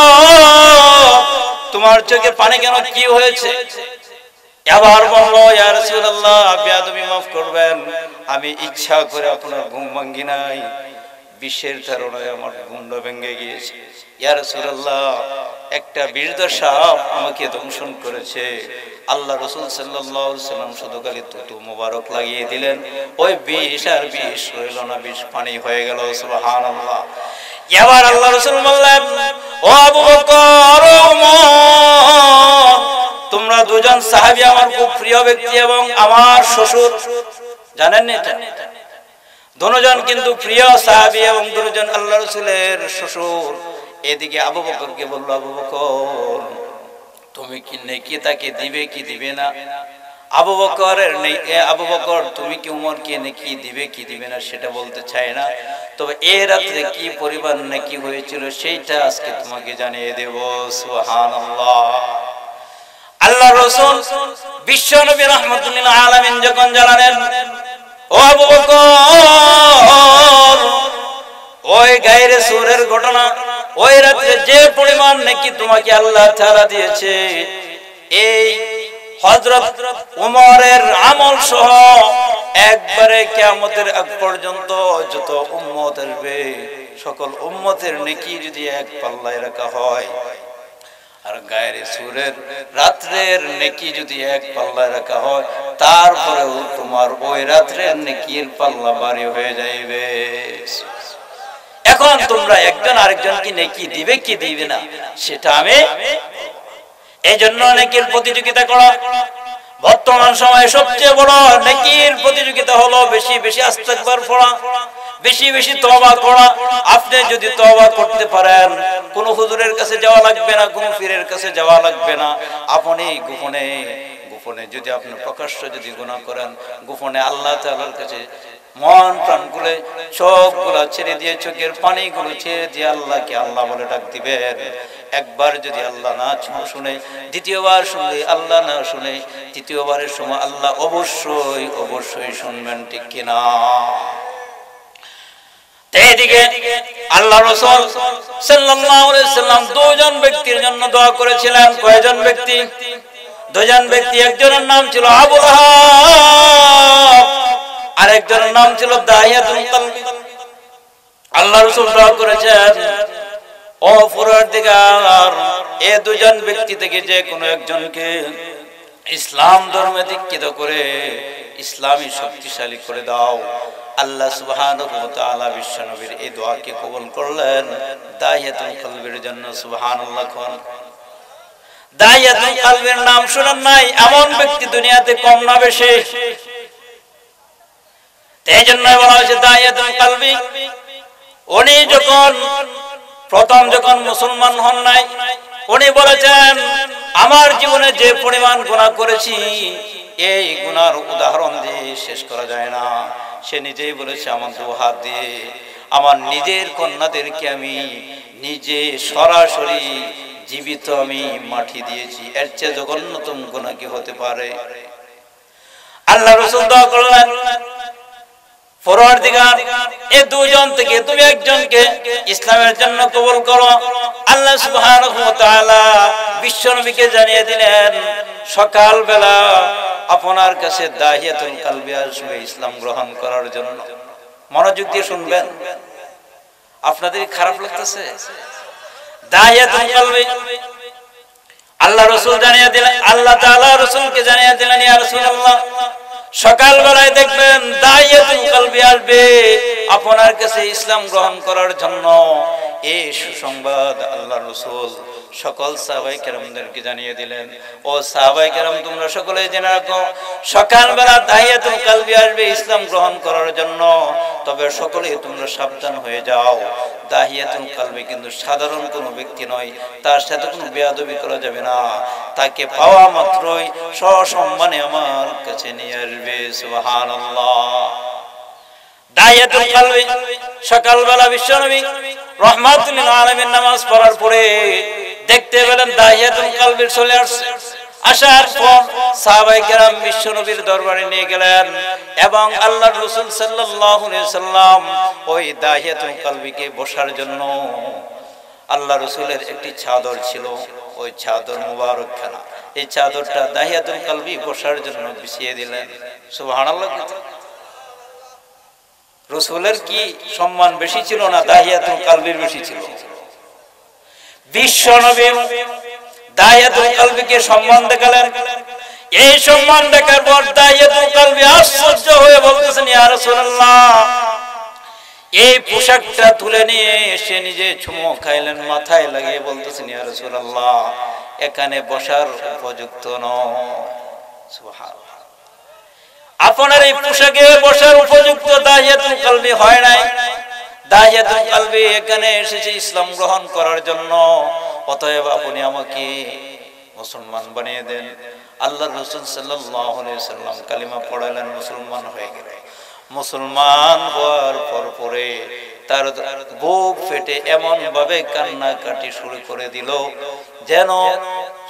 তোমার চোখে পানি কেন, কি হয়েছে? আবার বলল, ইয়া রাসূলুল্লাহ, বেয়াদবি মাফ করবেন, আমি ইচ্ছা করে আপনার ঘুম ভাঙ্গি নাই, বিষের কারণে আমার ঘুমটা ভেঙে গিয়েছে। ইয়া রাসূলুল্লাহ, একটা বীরধর সাপ আমাকে দংশন করেছে। আল্লাহ রাসূল সাল্লাল্লাহু আলাইহি সাল্লাম শুধু খালি থুতু মোবারক লাগিয়ে দিলেন, ওই বিষ আর বিষ রইল না, বিষ পানি হয়ে গেল। সুবহানাল্লাহ। এবার আল্লাহ রাসূল বললেন, ও আবু বকর, ও ওমর, তোমরা দুজন সাহাবী আমার খুব প্রিয় ব্যক্তি এবং আমার শ্বশুর, জানেন না এটা? দুজন কিন্তু প্রিয় সাহাবী এবং দুজন আল্লাহ রাসূলের শ্বশুর। এদিকে আবু বকরকে বলল, আবু বকর, তুমি কি নেকি তাকে দিবে কি দিবে না? আবু বকর, তুমি কি উমরকে নেকি দিবে কি দিবে না সেটা বলতে চায় না, তবে এই রাতে কি পরিমাণ নেকি হয়েছিল সেইটা আজকে তোমাকে জানিয়ে দেব। সুবহানাল্লাহ। আল্লাহ রাসূল বিশ্ব নবী রাহমাতুল আলামিন যখন জানালেন, ও আবু বকর, ওই গায়রে সূরের ঘটনা, ওই রাতে যে পরিমাণ নেকি তোমাকে আল্লাহ তাআলা দিয়েছে, এই হযরত ওমরের আমল সহ একবারে কিয়ামতের আগ পর্যন্ত যত উম্মত আসবে সকল উম্মতের নেকি যদি এক পাল্লায় রাখা হয়, আর গায়রে সূরের রাতের নেকি যদি এক পাল্লায় রাখা হয়, তারপরেও তোমার ওই রাতের নেকির পাল্লা ভারী হয়ে যাবে। এখন তোমরা একজন আরেকজনকে নেকি দিবে কি দিবে না সেটা আমি, এই জন্য নেকির প্রতিযোগিতা করা। বর্তমান সময়ে সবচেয়ে বড় নেকির প্রতিযোগিতা হলো বেশি বেশি ইস্তিগফার পড়া, বেশি বেশি তওবা করা। আপনি যদি তওবা করতে পারেন, কোন হুজুরের কাছে যাওয়া লাগবে না, কোন পীরের কাছে যাওয়া লাগবে না, আপনি গোপনে গোপনে যদি আপনি প্রকাশ্য যদি গুনাহ করেন, গোপনে আল্লাহ তাআলার কাছে মন প্রাণ খুলে চোখগুলো ছেড়ে দিয়ে চোখের পানিগুলো ছেড়ে দিয়ে আল্লাহকে আল্লাহ বলে ডাক দিবেন। একবার যদি আল্লাহ না শুনে, দ্বিতীয়বার শুনলে আল্লাহ না শুনে, তৃতীয়বারের সময় আল্লাহ অবশ্যই অবশ্যই শুনবেন, ঠিক কিনা? এইদিকে আল্লাহ রাসূল সাল্লাল্লাহু আলাইহি সাল্লাম দুজন ব্যক্তির জন্য দোয়া করেছিলেন। কয়জন ব্যক্তি? দুজন ব্যক্তি। একজনের নাম ছিল আবু লাহাব, আর একজনের নাম ছিল দাহিয়াতুল কলবি। আল্লাহ রাসূল দোয়া করেছেন, ও পরওয়ারদিগার, এই দুজন ব্যক্তি থেকে যে কোনো একজনকে ইসলাম ধর্মে দীক্ষিত করে ইসলামী শক্তিশালী করে দাও। আল্লাহ সুবহানাহু ওয়া তাআলা বিশ্বনবীর এই দোয়াকে কবুল করলেন দাহিয়াতুল কলবির জন্য। সুবহানাল্লাহ। কোন দাহিয়াতুল কলবির নাম শুনেন নাই? এমন ব্যক্তি দুনিয়াতে কম না বেশি? এই জন্য বলা হয়েছে দাহিয়াতুল কলবি। উনি যখন মুসলমান হন নাই, উনি বলেছেন, আমার জীবনে যে পরিমাণ গুনাহ করেছি এই গুনার উদাহরণ দিয়ে শেষ করা যায় না। সে নিজেই বলেছে, আমার দু হাত দিয়ে আমার নিজের কন্যাদেরকে আমি নিজে সরাসরি জীবিত আমি মাটি দিয়েছি, এর চেয়ে জঘন্যতম গুনাহ কি হতে পারে? আল্লাহ রাসূল দোয়া করলেন, পরওয়ারদিগার পরহেজগার এই দুজন থেকে তুমি একজনকে ইসলামের জন্য কবুল করো। আল্লাহ সুবহানাহু ওয়া তাআলা বিশ্বনবীকে জানিয়ে দিলেন সকাল বেলা আপনার কাছে দাহিয়াতুল কলবি আসবে ইসলাম গ্রহণ করার জন্য। মনোযোগ দিয়ে শুনবেন, আপনাদের খারাপ লাগতেছে? দাহিয়াতুল কলবি আল্লাহ রাসূল জানিয়ে দিলেন, আল্লাহ তাআলা রাসূলকে জানিয়ে দিলেন, ইয়া রাসূলুল্লাহ সকাল বেলায় দেখবেন দাহিয়াতুল কলবি আসবে আপনার কাছে ইসলাম গ্রহণ করার জন্য। এই সুসংবাদ আল্লাহ রাসূল সকল সাহাবায়ে কেরামদেরকে জানিয়ে দিলেন, ও সাহাবায়ে কেরাম তোমরা সকলেই জেনে রাখো সকাল বেলা দাহিয়াতুল কলবি আসবে ইসলাম গ্রহণ করার জন্য। তবে সকলেই তোমরা সাবধান হয়ে যাও, দাহিয়াতুল কলবি কিন্তু সাধারণ কোনো ব্যক্তি নয়, তার সাথে কোনো বেয়াদবি করা যাবে না। তাকে পাওয়া মাত্রই সসম্মানে আমার কাছে নিয়ে আসবে। সুবহানাল্লাহ। দাহিয়াতুল কলবি সকালবেলা বিশ্বনবী রাহমাতুল লিল আলামিন নামাজ পড়ার পরে দেখতে পেলেন দাহিয়াতুল কলবি চলে আসছে। আসার পর সাহাবায়ে কেরাম বিশ্বনবীর দরবারে নিয়ে গেলেন এবং আল্লাহর রাসূল সাল্লাল্লাহু আলাইহি সাল্লাম ওই দাহিয়াতুল কলবিকে বসার জন্য আল্লাহ রাসূলের একটি চাদর ছিল, ওই চাদর মুবারকখানা, এই চাদরটা দাহিয়াতুল কলবি বসার জন্য বিছিয়ে দিলেন। সুবহানাল্লাহ। রাসূলের কি সম্মান বেশি ছিল না দাহিয়াতুল কলবির বেশি ছিল? বিশ্বনবী দাহিয়াতুল কলবিকে সম্মান দেখালেন। এই সম্মান দেখার পর দাহিয়াতুল কলবি আশ্চর্য হয়ে বলতেছেন, ইয়া রাসূলুল্লাহ এই পোশাকটা তুলে নিয়ে এসে নিজে চুমো খাইলেন, মাথায় লাগিয়ে বলতেছেন, ইয়া রাসূলুল্লাহ এখানে বসার উপযুক্ত নয়। সুবহানাল্লাহ। আপনার এই পোশাকে বসার উপযুক্ত দাহিয়াতুল কলবি হয় নাই। দাহিয়াতুল কলবি এখানে এসেছে ইসলাম গ্রহণ করার জন্য, অতএব আপনি আমাকে মুসলমান বানিয়ে দেন। আল্লাহর রাসূল সাল্লাল্লাহু আলাইহি সাল্লাম কালিমা পড়ালেন, মুসলমান হয়ে গেলেন। মুসলমান হওয়ার পরে তার বুক ফেটে এমন ভাবে কান্নাকাটি শুরু করে দিল যেন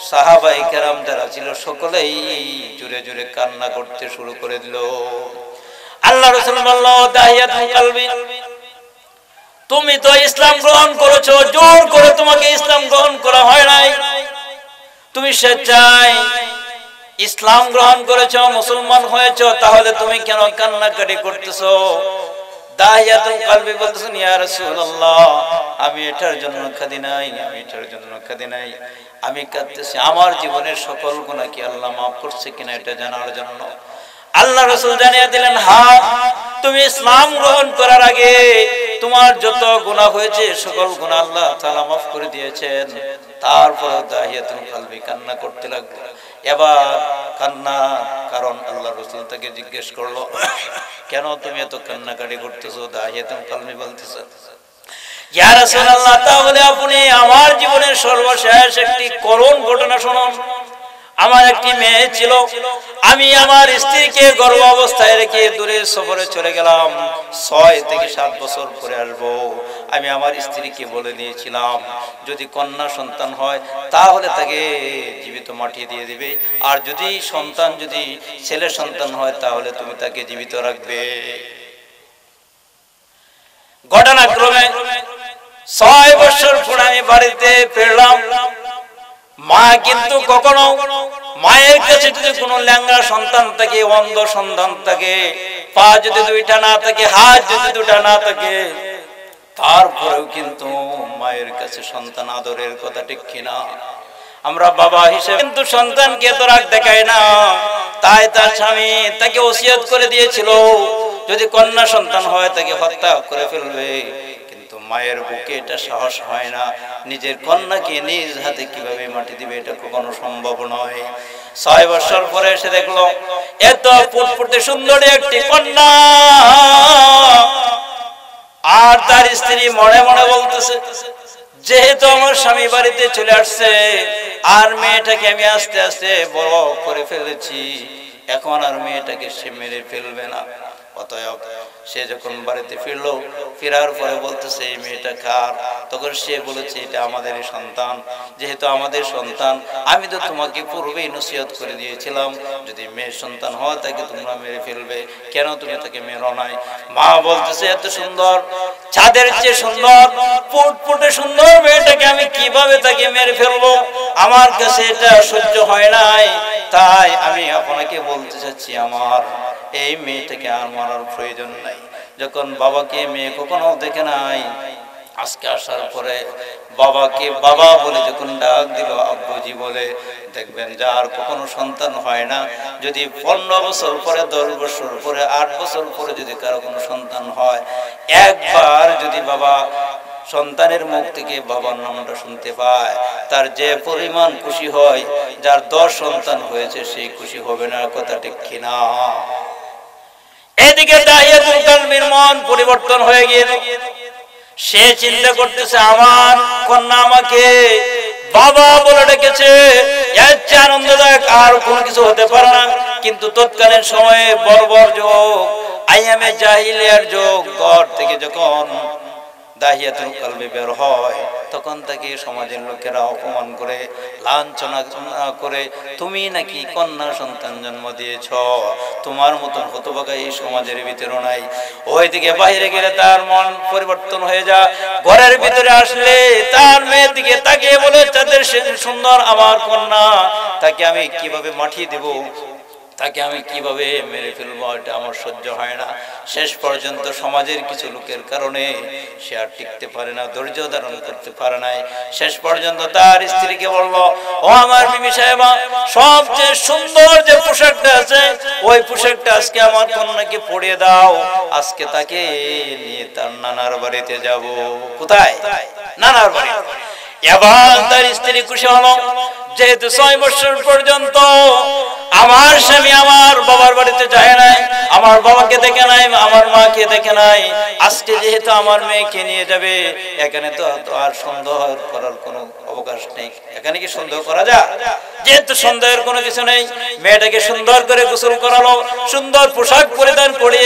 সাহাবায়ে কেরাম যারা ছিল সকলেই জোরে জোরে কান্না করতে শুরু করে দিল। আল্লাহ রাসূল বললেন, দাহিয়াতুল কলবি তুমি তো ইসলাম গ্রহণ করেছো, জোর করে তোমাকে ইসলাম গ্রহণ করা হয় নাই, তুমি স্বেচ্ছায় ইসলাম গ্রহণ করেছো, মুসলমান হয়েছো, তাহলে তুমি কেন কান্নাকাটি করতেছো? দাহিয়াতুল কলবি বলতেছেন, ইয়া রাসূলুল্লাহ আমি এটার জন্য কাঁদি নাই, আমি এটার জন্য কাঁদি নাই, আমি কাঁদতেছি আমার জীবনের সকল গুনাহ কি আল্লাহ মাফ করছে কিনা এটা জানার জন্য। আল্লাহ রাসূল জানিয়ে দিলেন, হ্যাঁ তুমি ইসলাম গ্রহণ করার আগে তোমার যত গুনাহ হয়েছে সকল গুনাহ আল্লাহ তাআলা মাফ করে দিয়েছেন। তারপর দাহিয়াতুল কলবি কান্না করতে লাগলো। এবার কান্না কারণ আল্লাহ রাসূল তাকে জিজ্ঞেস করলো, কেন তুমি এত কান্নাকাটি করতেছো? দাহিয়াতুল কলবি বলতেছে, ইয়া রাসূলুল্লাহ তাহলে আপনি আমার জীবনের সর্বশেষ একটি করুণ ঘটনা শুনুন। আমার একটি মেয়ে ছিল, আমি আমার স্ত্রীকে গর্ভ অবস্থায় রেখে দূরে সফরে চলে গেলাম, 6 থেকে 7 বছর পরে আসবো। আমি আমার স্ত্রীকে বলে দিয়েছিলাম যদি কন্যা সন্তান হয় তাহলে তাকে জীবিত মাটিয়ে দিয়ে দিবে, আর যদি ছেলে সন্তান হয় তাহলে তুমি তাকে জীবিত রাখবে। ঘটনাক্রমে 6 বছর পরে আমি বাড়িতে ফিরলাম। মা কিন্তু কখনো মায়ের কাছে যদি কোনো ল্যাংড়া সন্তান থাকে, অন্ধ সন্তান থাকে, পা যদি 2টা না থাকে, হাত যদি 2টা না থাকে, তারপরেও কিন্তু মায়ের কাছে সন্তান আদরের কথা ঠিক কিনা? আমরা বাবা হিসেবে কিন্তু সন্তানকে তো রাগ দেখায় না। তাই তার স্বামী তাকে ওসিয়ত করে দিয়েছিল যদি কন্যা সন্তান হয় তাকে হত্যা করে ফেলবে। মায়ের বুকে এটা সাহস হয় না, নিজের কন্যাকে নিজ হাতে কিভাবে মাটি দিবে এটা কখনো সম্ভব নয়। 6 বছর পরে এসে দেখলো এত ফুটফুটে সুন্দরী একটি কন্যা, আর তার স্ত্রী মনে মনে বলতেছে যেহেতু আমার স্বামী বাড়িতে চলে আসছে আর মেয়েটাকে আমি আস্তে আস্তে বড় করে ফেলেছি, এখন আর মেয়েটাকে সে মেরে ফেলবে না, অতএব সে যখন বাড়িতে ফিরলো, ফেরার পরে বলতেছে এই মেয়েটা কার? তখন সে বলেছে এটা আমাদেরই সন্তান। যেহেতু আমাদের সন্তান, আমি তো তোমাকে পূর্বেই নসিহত করে দিয়েছিলাম যদি মেয়ের সন্তান হয় তাকে তোমরা মেরে ফেলবে, কেন তুমি তাকে মেরো নাই? মা বলতেছে এত সুন্দর, চাঁদের চেয়ে সুন্দর, ফুটফুটে সুন্দর মেয়েটাকে আমি কিভাবে তাকে মেরে ফেলবো? আমার কাছে এটা সহ্য হয় নাই, তাই আমি আপনাকে বলতে চাচ্ছি আমার এই মেয়েটাকে আর মারার প্রয়োজন নাই। যখন বাবাকে মেয়ে কখনো দেখে নাই, আজকে আসার পরে বাবাকে বাবা বলে যখন ডাক দিল, আব্বুজি বলে, দেখবেন যার কখনো সন্তান হয় না, যদি 15 বছর পরে, 10 বছর পরে, 8 বছর পরে যদি কারো কোনো সন্তান হয়, একবার যদি বাবা সন্তানের মুখ থেকে বাবার নামটা শুনতে পায়, তার যে পরিমাণ খুশি হয়, যার 10 সন্তান হয়েছে সেই খুশি হবে না। কথা ঠিক কিনা? এদিকে দাহিয়াতুল কালবির মন পরিবর্তন হয়ে গিয়েছে। সে চিন্তা করতেছে আমার কন্যা আমাকে বাবা বলে ডেকেছে, এর চেয়ে আনন্দদায়ক আর কোনো কিছু হতে পারে না। কিন্তু তৎকালীন সময়ে বর্বর যুগ, আইয়ামে জাহিলিয়ার যুগ, ঘর থেকে যখন দাহিয়াতুল কালবি বের হয়, তখন তাকে সমাজের লোকেরা অপমান করে, লাঞ্ছনা করে, তুমি নাকি কন্যা সন্তান জন্ম দিয়েছ, তোমার মতন হতভাগা এই সমাজের ভিতরে নাই। ওইদিকে বাইরে গেলে তার মন পরিবর্তন হয়ে যায়, ঘরের ভিতরে আসলে তার মেয়ের দিকে তাকিয়ে বলে, তাদের সুন্দর আমার কন্যা, তাকে আমি কিভাবে মাঠিয়ে দেব, তাকে আমি কিভাবে মেরে ফেলবো, এটা আমার সহ্য হয় না। শেষ পর্যন্ত সমাজের কিছু লোকের কারণে সে আর টিকতে পারে না, ধৈর্য ধারণ করতে পারে নাই। শেষ পর্যন্ত তার স্ত্রীকে বললো, ও আমার বিবি সাহেবা, সবচেয়ে সুন্দর যে পোশাকটা আছে ওই পোশাকটা আজকে আমার কন্যাকে পরিয়ে দাও, আজকে তাকে নিয়ে তার নানার বাড়িতে যাব। কোথায়? নানার বাড়ি। এবার তার স্ত্রী খুশি হলো, যেহেতু 6 বছর পর্যন্ত আমার স্বামী আমার বাবার বাড়িতে যায় নাই, আমার বাবাকে দেখে নাই, আমার মাকে দেখে নাই, আজকে যেহেতু আমার মেয়েকে নিয়ে যাবে, এখানে তো আর সন্দেহ করার কোনো অবকাশ নেই। এখানে কি সন্দেহ করা যায়? যেহেতু সন্দেহের কোনো কিছু নেই, মেয়েটাকে সুন্দর করে গোসল করালো, সুন্দর পোশাক পরিধান করে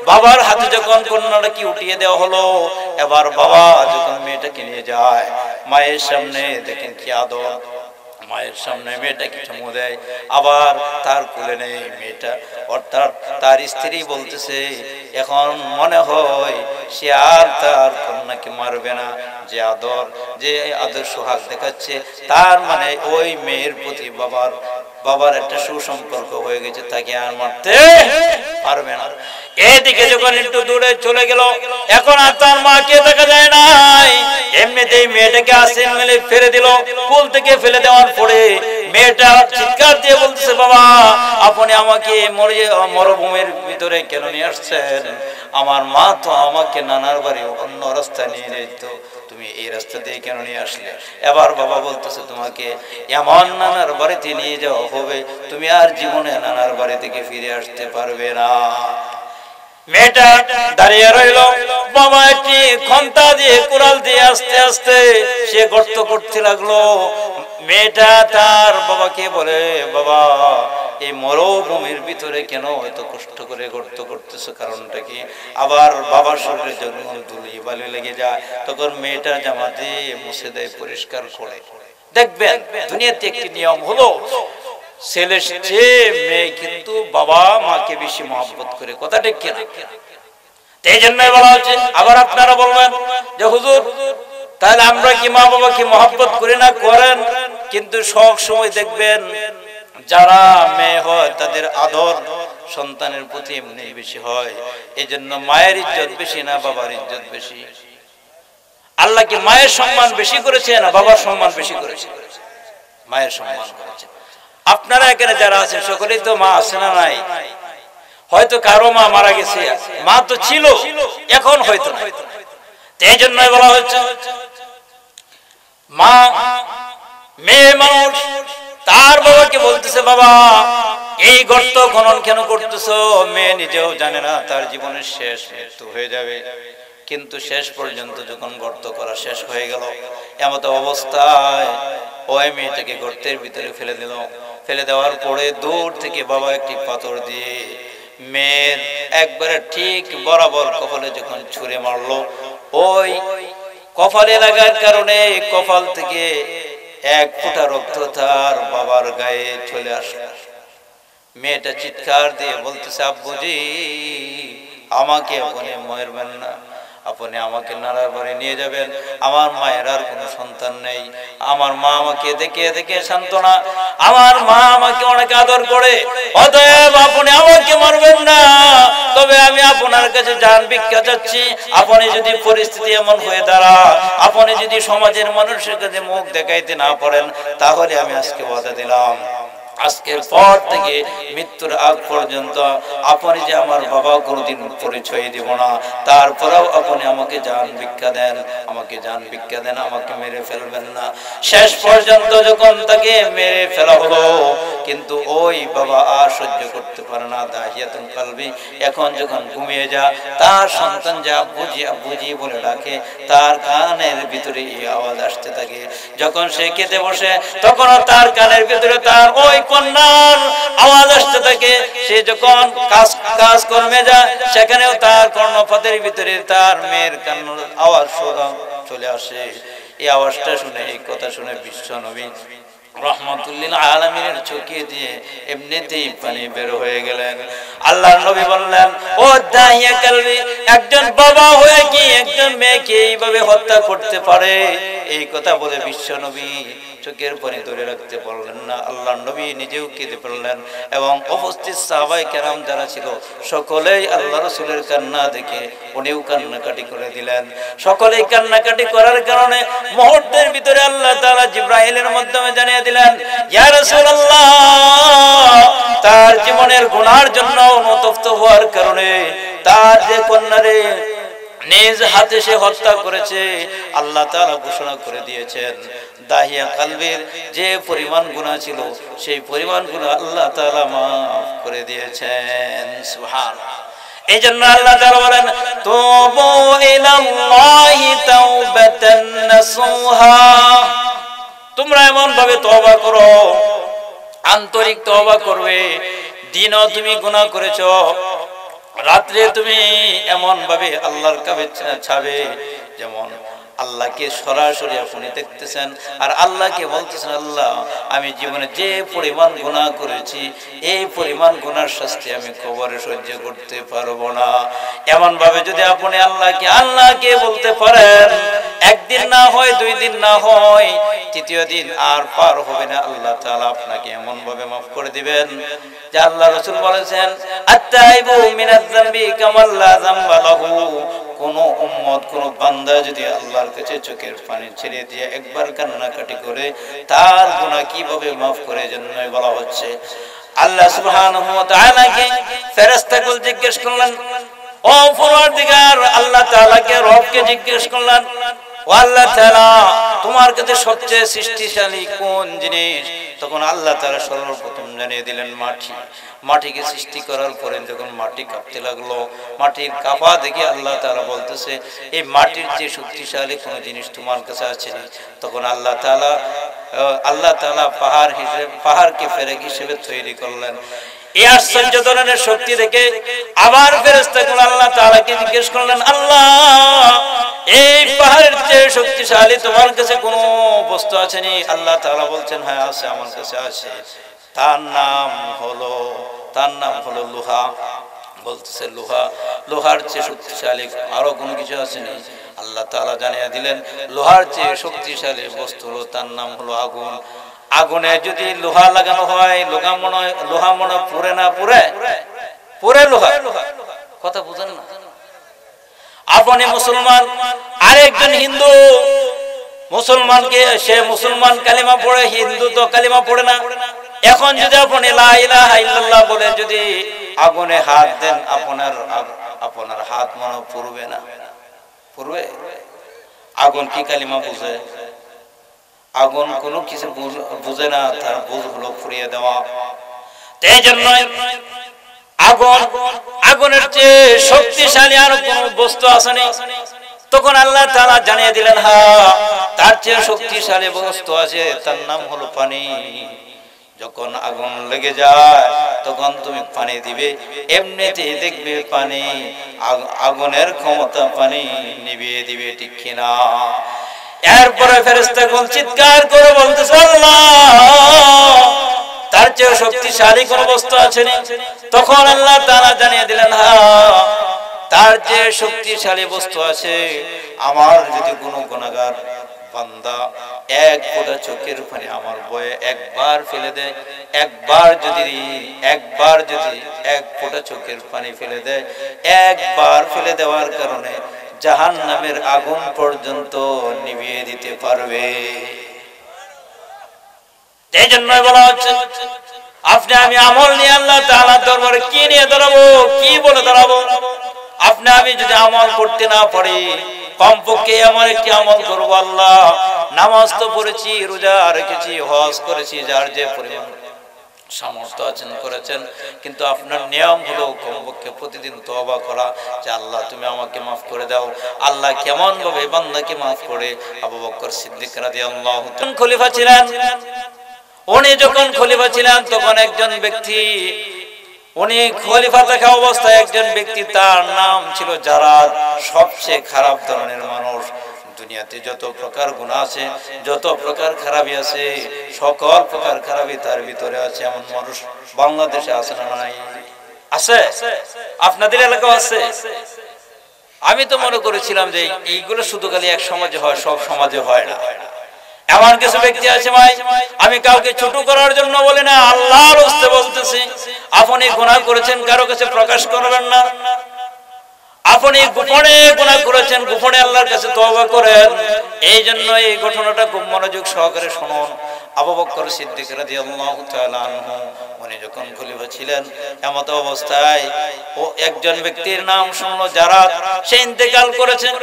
বাবার হাতে যখন কন্যাটাকে উঠিয়ে দেওয়া হলো, এবার বাবা যখন মেয়েটাকে নিয়ে যায়, মায়ের সামনে দেখেন কি আদর, মায়ের সামনে মেয়েটাকে চুমু দেয়, আবার তার কোলে নেই মেয়েটা। অর্থাৎ তার স্ত্রী বলতেছে এখন মনে হয় সে আর তার কন্যাকে মারবে না, যে আদর সোহাগ দেখাচ্ছে, তার মানে ওই মেয়ের প্রতি বাবার একটা সুসম্পর্ক হয়ে গেছে, তাকে আর মারতে পারবে না। এদিকে যখন একটু দূরে চলে গেল, এখন আর তার মাকে দেখা যায় নাই, এমনিতেই মেয়েটাকে আসিন মেলে ফেলে দিল। কোল থেকে ফেলে দেওয়ার পরে মেয়েটা চিৎকার দিয়ে বলতেছে, বাবা আপনি আমাকে মরুভূমির ভিতরে কেন নিয়ে আসছেন? আমার মা তো আমাকে নানার বাড়ি অন্য রাস্তা নিয়ে যেত, তুমি এই রাস্তা দিয়ে কেন নিয়ে আসলে? এবার বাবা বলতেছে, তোমাকে এমন নানার বাড়িতে নিয়ে যাওয়া হবে, তুমি আর জীবনে নানার বাড়ি থেকে ফিরে আসতে পারবে না। মেয়েটা দাঁড়িয়ে রইল, বাবা একটি খন্তা দিয়ে কুড়াল দিয়ে আস্তে আস্তে সে গর্ত করতে লাগলো। মেয়েটা তার বাবাকে বলে, বাবা এই মরুভূমির ভিতরে কেন এত কষ্ট করে গর্ত করতেছো, কারণটা কি? আবার বাবার শরীরে যখন ধুলি বালি লেগে যায়, তখন মেয়েটা জামা দিয়ে মুছে দেয়, পরিষ্কার করে। দেখবেন দুনিয়াতে একটি নিয়ম হলো, ছেলের চেয়ে মেয়ে কিন্তু বাবা মাকে বেশি মহব্বত করে। কথা ঠিক কিনা? এই জন্যই বলা হচ্ছে। আবার আপনারা বলবেন যে হুজুর তাহলে আমরা কি মা বাবাকে মহব্বত করি না? করেন, কিন্তু সব সময় দেখবেন যারা মেয়ে হয় তাদের আদর সন্তানের প্রতি এমনি বেশি হয়। এই জন্য মায়ের ইজ্জত বেশি না বাবার ইজ্জত বেশি? আল্লাহ কি মায়ের সম্মান বেশি করেছে না বাবার সম্মান বেশি করেছে? মায়ের সম্মান করেছে। আপনারা এখানে যারা আছেন সকলেই তো মা আছে না নাই? হয়তো কারো মা মারা গেছে, মা তো ছিল, এখন হয়তো না। এই জন্যই বলা হচ্ছে মা মেয়ে মানুষ তার বাবাকে বলতেছে, বাবা এই গর্ত খনন কেন করতেছো? মেয়ে নিজেও জানে না তার জীবনের শেষ মৃত্যু হয়ে যাবে, কিন্তু শেষ পর্যন্ত যখন গর্ত করা শেষ হয়ে গেল, এমত অবস্থায় ওই মেয়েটাকে গর্তের ভিতরে ফেলে দিল। ফেলে দেওয়ার পরে দূর থেকে বাবা একটি পাথর দিয়ে মেয়ের একবারে ঠিক বরাবর কপালে যখন ছুঁড়ে মারলো, ওই কপালে লাগার কারণে কপাল থেকে এক ফোঁটা রক্ত তার বাবার গায়ে চলে আসলো। মেয়েটা চিৎকার দিয়ে বলতেছে, আব্বুজি আমাকে আপনি মারবেন না, আপনি আমাকে নানার বাড়ি নিয়ে যাবেন, আমার মায়ের আর কোনো সন্তান নেই, আমার মা আমাকে দেখে দেখে সান্ত্বনা, আমার মা আমাকে অনেক আদর করে, অতএব আপনি আমাকে মারবেন না, তবে আমি আপনার কাছে জান ভিক্ষা চাচ্ছি, আপনি যদি পরিস্থিতি এমন হয়ে দাঁড়ায়, আপনি যদি সমাজের মানুষের কাছে মুখ দেখাইতে না পারেন, তাহলে আমি আজকে ওয়াদা দিলাম আজকের পর থেকে মৃত্যুর আগ পর্যন্ত আপনি যে আমার বাবা কোনোদিন পরিচয় দিব না, তারপরেও আপনি আমাকে জান ভিক্ষা দেন, আমাকে জান ভিক্ষা দেন, আমাকে মেরে ফেলবেন না। শেষ পর্যন্ত যখন তাকে মেরে ফেলা হলো, কিন্তু ওই বাবা আর সহ্য করতে পারে না, দাহিয়াতুন কলবি, এখন যখন ঘুমিয়ে যা, তার সন্তান যা বুঝি বুঝি বলে ডাকে, তার কানের ভিতরে এই আওয়াজ আসতে থাকে। যখন সে খেতে বসে, তখনও তার কানের ভিতরে তার ওই কন্যার আওয়াজ আসতে থাকে। সে যখন কাজ কর্মে যায়, সেখানেও তার কর্ণপাতের ভিতরে তার মেয়ের কান্নার আওয়াজ চলে আসে। এই আওয়াজটা শুনে, এই কথা শুনে বিশ্ব নবী রহমাতুল্লিল আলামিনের চোখে দিয়ে এমনিতেই পানি বের হয়ে গেলেন। আল্লাহর নবী বললেন, ও দাহিয়া কলবি, একজন বাবা হয়ে কি একজন মেয়েকে এইভাবে হত্যা করতে পারে? এই কথা বলে বিশ্ব নবী চোখের পানি ধরে রাখতে পারলেন না। আল্লাহর নবী নিজেও কেঁদে পড়লেন এবং উপস্থিত সাহাবায়ে কেরাম যারা ছিল সকলেই আল্লাহ রাসূলের কান্না দেখে উনিও কান্নাকাটি করে দিলেন। সকলেই কান্নাকাটি করার কারণে মুহূর্তের ভিতরে আল্লাহ তাআলা জিবরাইলের মাধ্যমে জানিয়ে দিলেন, ইয়া রাসূলুল্লাহ, তার জীবনের গুনার জন্য অনুতপ্ত হওয়ার কারণে তার যে কন্যারে নিজ হাতে সে হত্যা করেছে, আল্লাহ তাআলা ঘোষণা করে দিয়েছেন দাহিয়া কলবির যে পরিমাণ গুনাহ ছিল, সেই পরিমাণ গুনাহ আল্লাহ তাআলা মাফ করে দিয়েছেন। সুবহানাল্লাহ। এই জন্য আল্লাহ তাআলা বলেন, তুবু ইলাল্লাহি তাওবাতান নাসুহা, তোমরা এমন ভাবে তওবা করো, আন্তরিক তওবা করবে। দিনও তুমি গুনাহ করেছো, রাত্রে তুমি এমন ভাবে আল্লাহর কাছে ছাবে যেমন আল্লাহকে সরাসরি আপনি দেখতেছেন, আর আল্লাহকে বলতেছেন, আল্লাহ আমি জীবনে যে পরিমাণ গুনাহ করেছি, এই পরিমাণ গুনার শাস্তি আমি কবরে সহ্য করতে পারবো না। এমন ভাবে যদি আপনি আল্লাহকে বলতে পারেন, একদিন না হয়, 2 দিন না হয়, 3য় দিন আর পার হবে না, আল্লাহ তাআলা আপনাকে এমন ভাবে মাফ করে দিবেন যে আল্লাহ রাসূল বলেছেন, আত-তাইবু মিনাজ যামবি কামা লা যামবা লাহু। কোন উম্মত, কোন বান্দা যদি আল্লাহর কাছে চোখের পানি ছেড়ে দিয়ে একবার কান্নাকাটি করে, তার গুনাহ কিভাবে মাফ করে জন্যই বলা হচ্ছে। আল্লাহ সুবহানাহু ওয়া তাআলাকে ফেরেশতাগুলো জিজ্ঞেস করলেন, ও পরওয়ারদিগার, আল্লাহ তাআলাকে রবকে জিজ্ঞেস করলেন, ও আল্লাহ তাআলা, তোমার কাছে সবচেয়ে সৃষ্টিশালী কোন জিনিস? তখন আল্লাহ তাআলা সর্বপ্রথম জানিয়ে দিলেন মাটি। মাটিকে সৃষ্টি করার পরে যখন মাটি কাঁপতে লাগলো, মাটির কাঁপা দেখে আল্লাহ তাআলা বলতেছে, এই মাটির যে শক্তিশালী কোন জিনিস তোমার কাছে আছে? তখন আল্লাহ তাআলা পাহাড়কে ফেরেক হিসেবে তৈরি করলেন। এই আশ্চর্য ধরনের শক্তি দেখে আবার ফেরেশতাগুলো আল্লাহ তাআলাকে জিজ্ঞেস করলেন, আল্লাহ, এই পাহাড়ের চেয়ে শক্তিশালী তোমার কাছে কোনো বস্তু আছে নি? আল্লাহ তাআলা বলছেন, হ্যাঁ আছে, আমার কাছে আছে। তার নাম হলো লোহা। বলতেছে লোহার চেয়ে শক্তিশালী আরো কোনো কিছু আছে নি? আল্লাহ তাআলা জানিয়ে দিলেন, লোহার চেয়ে শক্তিশালী বস্তু হলো, তার নাম হলো আগুন। আগুনে যদি লোহা লাগানো হয়, লোহা মনে পুড়ে না? পুড়ে লোহা। কথা বুঝেন না? আপনি মুসলমান, আরেকজন হিন্দু মুসলমানকে, সে মুসলমান কালিমা পড়ে, হিন্দু তো কালিমা পড়ে না। এখন যদি আপনি লা ইলাহা ইল্লাল্লাহ বলে যদি আগুনে হাত দেন, আপনার হাত মনে পুড়বে না? পুড়বে? আগুন কি কালিমা বুঝে? আগুন কোনো কিছু বুঝে না, তার বুঝ হলো পুড়িয়ে দেওয়া। এই জন্য আগুনের চেয়ে শক্তিশালী আর কোন বস্তু আছে না? তখন আল্লাহ তাআলা জানিয়ে দিলেন, হ্যাঁ, তার চেয়ে শক্তিশালী বস্তু আছে, তার নাম হলো পানি। যখন আগুন লেগে যায় তখন তুমি পানি দিবে, এমনিতেই দেখবে পানি আগুনের ক্ষমতা পানি নিভিয়ে দিবে, ঠিক কিনা? এরপরে ফেরেশতাগণ চিৎকার করে বলতেছে, আল্লাহ, তার চেয়ে শক্তিশালী কোন বস্তু আছে না? তখন আল্লাহ তাআলা জানিয়ে দিলেন, হ্যাঁ, তার যে শক্তিশালী বস্তু আছে। আমার যদি কোনো গুনাহগার বান্দা এক ফোঁটা চোখের পানি আমার ভয়ে একবার ফেলে দেয়, একবার যদি এক ফোঁটা চোখের পানি ফেলে দেয়, একবার ফেলে দেওয়ার কারণে জাহান্নামের আগুন পর্যন্ত নিভিয়ে দিতে পারবে। এই জন্যই বলা হচ্ছে, আপনি আমি আমল নিয়ে আল্লাহ তাআলার দরবারে কি নিয়ে দাঁড়াবো, কি বলে দাঁড়াবো? আপনি আমি যদি আমল করতে না পারি, কমপক্ষে আমার একটি আমল করবো, আল্লাহ, নামাজ তো পড়েছি, রোজা রেখেছি, হজ করেছি, যার যে পরিমাণ সামর্থ্য আছেন করেছেন, কিন্তু আপনার নিয়ম হলো কমপক্ষে প্রতিদিন তওবা করা, যে আল্লাহ তুমি আমাকে মাফ করে দাও। আল্লাহ কেমন ভাবে বান্দাকে মাফ করে? আবু বকর সিদ্দিক রাদিয়াল্লাহু তাআলা খলিফা ছিলেন। উনি যখন খলিফা ছিলেন তখন একজন ব্যক্তি, উনি খলিফা থাকা অবস্থায় একজন ব্যক্তি, তার নাম ছিল জারাদ, সবচেয়ে খারাপ ধরনের মানুষ। দুনিয়াতে যত প্রকার গুনাহ আছে, যত প্রকার খারাপি আছে, সকল প্রকার খারাপি তার ভিতরে আছে। এমন মানুষ বাংলাদেশে আছে না নাই? আছে, আপনাদের এলাকাও আছে। আমি তো মনে করেছিলাম যে এইগুলো শুধু খালি এক সমাজে হয়, সব সমাজে হয় না। এমন কিছু ব্যক্তি আছে, ভাই, আমি কাউকে ছোট করার জন্য বলি না, আল্লাহর হস্তে বলতেছি, আপনি গুনাহ করেছেন, কারো কাছে প্রকাশ করবেন না। আপনি গোপনে গুনাহ করেছেন, গোপনে আল্লাহর কাছে তওবা করেন। এই জন্য এই ঘটনাটা খুব মনোযোগ সহকারে শুনুন। আবু বকর সিদ্দিক রাদিয়াল্লাহু তাআলা আনহু, উনি যখন খলিফা ছিলেন, এমত অবস্থায় ও একজন ব্যক্তির নাম শুনলো জারাদ, সে ইন্তেকাল করেছেন।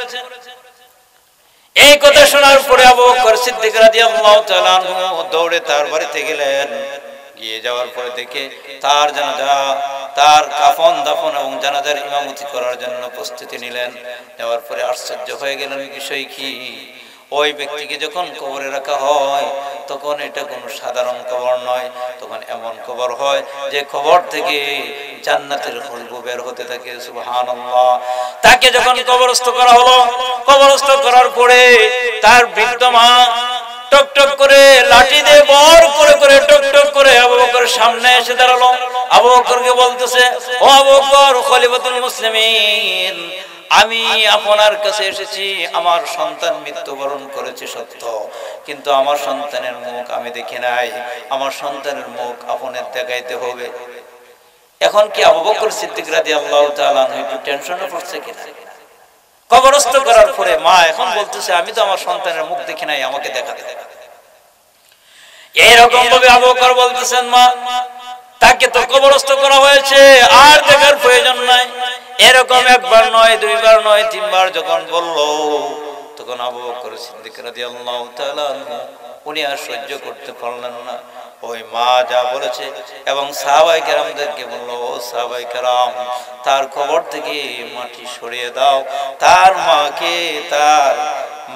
এই কথা শোনার পরে আবু বকর সিদ্দিক রাদিয়াল্লাহু তাআলা আনহু দৌড়ে তার বাড়িতে গেলেন। গিয়ে যাওয়ার পরে দেখে তার জানাজা, তার কাফন দাফন এবং জানাজার ইমামতি করার জন্য প্রস্তুতি নিলেন। নেওয়ার পরে আশ্চর্য হয়ে গেলেন, বিষয় কি? ওই ব্যক্তিকে যখন কবরে রাখা হয় তখন এটা কোনো সাধারণ কবর নয়, তখন এমন কবর হয় যে কবর থেকে জান্নাতের খুশবু বের হতে থাকে। সুবহানাল্লাহ। তাকে যখন কবরস্থ করা হলো, কবরস্থ করার পরে তার বৃদ্ধ মা টক টক করে লাঠি দিয়ে বর করে করে টক টক করে আবু বকরের সামনে এসে দাঁড়ালো। আবু বকরকে বলতেছে, ও আবু বকর, খলিফাতুল মুসলিমিন, আমি আপনার কাছে এসেছি। আমার সন্তান মৃত্যুবরণ করেছে সত্য, কিন্তু আমার সন্তানের মুখ আমি দেখি নাই। আমার সন্তানের মুখ আপনার দেখাইতে হবে। এখন কি আবু বকর সিদ্দিক রাদিয়াল্লাহু তাআলা একটু টেনশনে পড়ছে কিনা? কবরস্থ করার পরে মা এখন বলতেছে, আমি তো আমার সন্তানের মুখ দেখি নাই, আমাকে দেখাতে। এইরকম ভাবে আবু বকর বলতেছেন, মা, তাকে তো কবরস্থ করা হয়েছে, আর দেখার প্রয়োজন নাই। এরকম একবার নয়, দুইবার নয়, তিনবার যখন বললো, তখন আবু বকর সিদ্দিক রাদিয়াল্লাহু তাআলা উনি আর সহ্য করতে পারলেন না। ওই মা যা বলেছে এবং সাহাবায়ে কেরামদেরকে বলল, ও সাহাবায়ে কেরাম, তার কবর থেকে মাটি সরিয়ে দাও, তার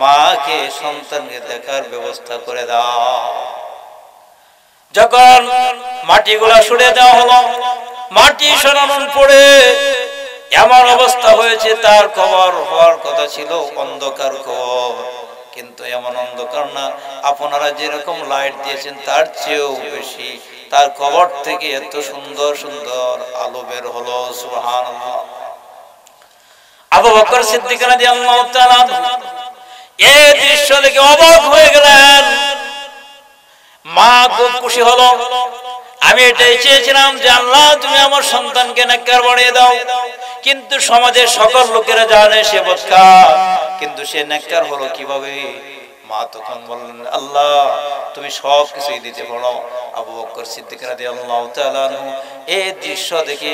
মাকে সন্তানকে দেখার ব্যবস্থা করে দাও। যখন মাটিগুলা সরিয়ে দেওয়া হলো, মাটি সরানোর পরে এমন অবস্থা হয়েছে, তার কবর হওয়ার কথা ছিল অন্ধকার কবর, কিন্তু এমন অন্ধকার না, আপনারা যেরকম লাইট দিয়েছেন তার চেয়েও বেশি তার কবর থেকে এত সুন্দর সুন্দর আলো বের হলো। সুবহানাল্লাহ। আবু বকর সিদ্দিক রাদিয়াল্লাহু তাআলা এই দৃশ্য দেখে অবাক হয়ে গেলেন। মা খুব খুশি হলো। আমি এটাই চেয়েছিলাম যে আল্লাহ তুমি আমার সন্তানকে নেককার বানিয়ে দাও, কিন্তু সমাজের সকল লোকেরা জানে সে বদকার, কিন্তু সে নেককার হলো কিভাবে? মা তখন বললেন, আল্লাহ তুমি সব কিছুই দিতে পারো। আবু বকর সিদ্দিক রাদিয়াল্লাহু তাআলা আনহু এই দৃশ্য দেখে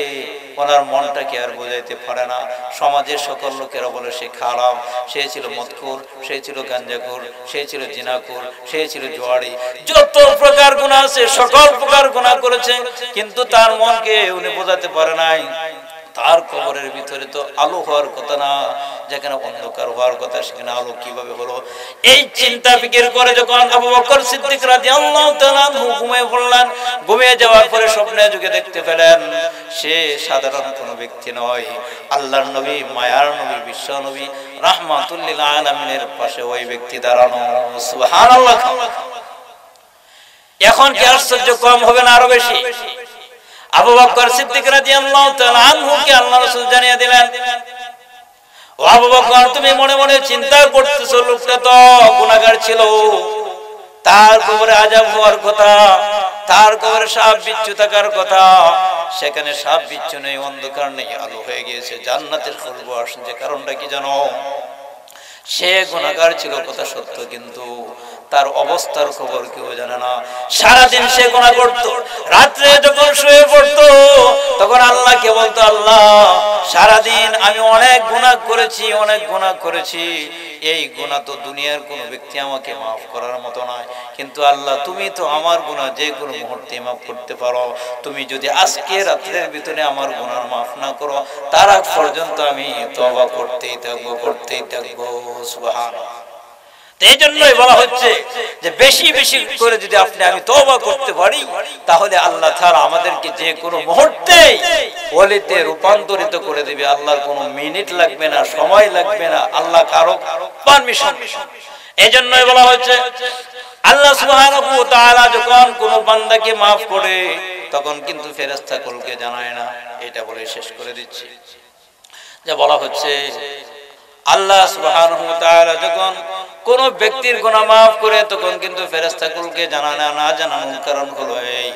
ওনার মনটাকে আর বোঝাইতে পারে না। সমাজের সকল লোকেরা বলে সে খারাপ, সে ছিল মদখোর, সে ছিল গাঞ্জাখোর, সে ছিল জিনাখোর, সে ছিল জুয়ারি, যত প্রকার গুনাহ আছে সকল প্রকার গুনাহ করেছে, কিন্তু তার মনকে উনি বোঝাতে পারে নাই। তার কবরের ভিতরে তো আলো হওয়ার কথা না, যেখানে অন্ধকার হওয়ার কথা সেখানে আলো কিভাবে হলো? এই চিন্তা ফিকির করে যখন আবু বকর সিদ্দিক রাদিয়াল্লাহু তাআলা ঘুমিয়ে পড়লেন, ঘুমিয়ে যাওয়ার পরে স্বপ্নে যুগে দেখতে পেলেন সে সাধারণ কোনো ব্যক্তি নয়, আল্লাহর নবী, মায়ার নবী, বিশ্ব নবী রাহমাতুল লিল আলামিনের পাশে ওই ব্যক্তি দাঁড়ানো। সুবহানাল্লাহ। এখন কি আশ্চর্য কম হবে না আরো বেশি? আবু বকর সিদ্দিক রাদিয়াল্লাহু তাআলা আনহুকে আল্লাহ রাসূল জানিয়ে দিলেন, ও আবু বকর, তুমি মনে মনে চিন্তা করতেছো লোকটা তো গুনাহগার ছিল, তার কবরে আযাব হওয়ার কথা, তার কবরে সাপ বিচ্ছু থাকার কথা, সেখানে সাপ বিচ্ছু নেই, অন্ধকার নেই, আলো হয়ে গিয়েছে, জান্নাতের খুশবু আসছে। কারণটা কি জানো? সে গুনাহগার ছিল কথা সত্য, কিন্তু তার অবস্থার খবর কেউ জানে না। সারাদিন সে গুনাহ করত, রাত্রে যখন শুয়ে পড়তো তখন আল্লাহকে বলতো, আল্লাহ সারাদিন আমি অনেক গুনাহ করেছি, এই গুনাহ তো দুনিয়ার কোনো ব্যক্তি আমাকে মাফ করার মতো নয়, কিন্তু আল্লাহ তুমি তো আমার গুনাহ যে কোনো মুহূর্তে মাফ করতে পারো, তুমি যদি আজকে রাত্রের ভিতরে আমার গুনাহ মাফ না করো, তার আগ পর্যন্ত আমি তওবা করতেই থাকবো। সুবহানাল্লাহ। এই জন্যই বলা হচ্ছে যে বেশি বেশি করে যদি আমি তওবা করতে পারি, তাহলে আল্লাহ তাআলা আমাদেরকে যে কোনো মুহূর্তে ওলিতে রূপান্তরিত করে দিবে। আল্লাহর কোনো মিনিট লাগবে না, সময় লাগবে না, আল্লাহ কারো পারমিশন। এই জন্যই বলা হচ্ছে আল্লাহ সুবহানাহু ওয়া তাআলা যখন কোনো বান্দাকে মাফ করে তখন কিন্তু ফেরেশতাকুলকে জানায় না। এটা বলে শেষ করে দিচ্ছি যে বলা হচ্ছে আল্লাহ সুবহানাহু ওয়া তাআলা যখন কোন ব্যক্তির গুনাহ maaf করে তখন কিন্তু ফেরেশতাকুলকে না জানানোর কারণ হলো এই,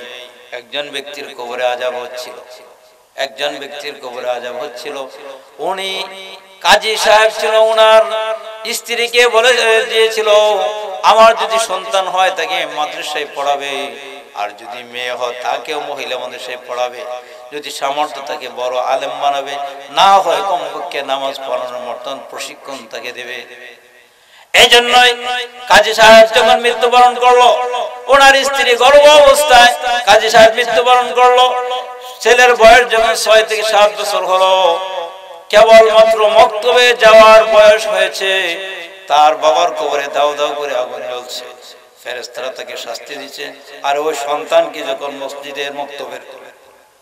একজন ব্যক্তির কবরে আযাব হচ্ছিল, উনি কাজী সাহেব ছিল, ওনার স্ত্রীকে বলে দিয়েছিল আমার যদি সন্তান হয় তাকে মাদ্রাসায় পড়াবে, আর যদি মেয়ে হয় তাকেও মহিলা মাদ্রাসায় পড়াবে, যদি সামর্থ্য তাকে বড় আলেম বানাবে, না হয় কমপক্ষে নামাজ পড়ানোর মতন প্রশিক্ষণ তাকে দেবে। এই জন্যই কাজী সাহেব যখন মৃত্যুবরণ করলো, ওনার স্ত্রী গর্ভ অবস্থায় কাজী সাহেব মৃত্যুবরণ করলো, ছেলের বয়স যখন 6 থেকে 7 বছর হলো, কেবলমাত্র মক্তবে যাওয়ার বয়স হয়েছে, তার বাবার কবরে দাও দাও করে আগুন জ্বলছে, ফেরেশতারা তাকে শাস্তি দিচ্ছে। আর ওই সন্তানকে যখন মসজিদের মক্তবের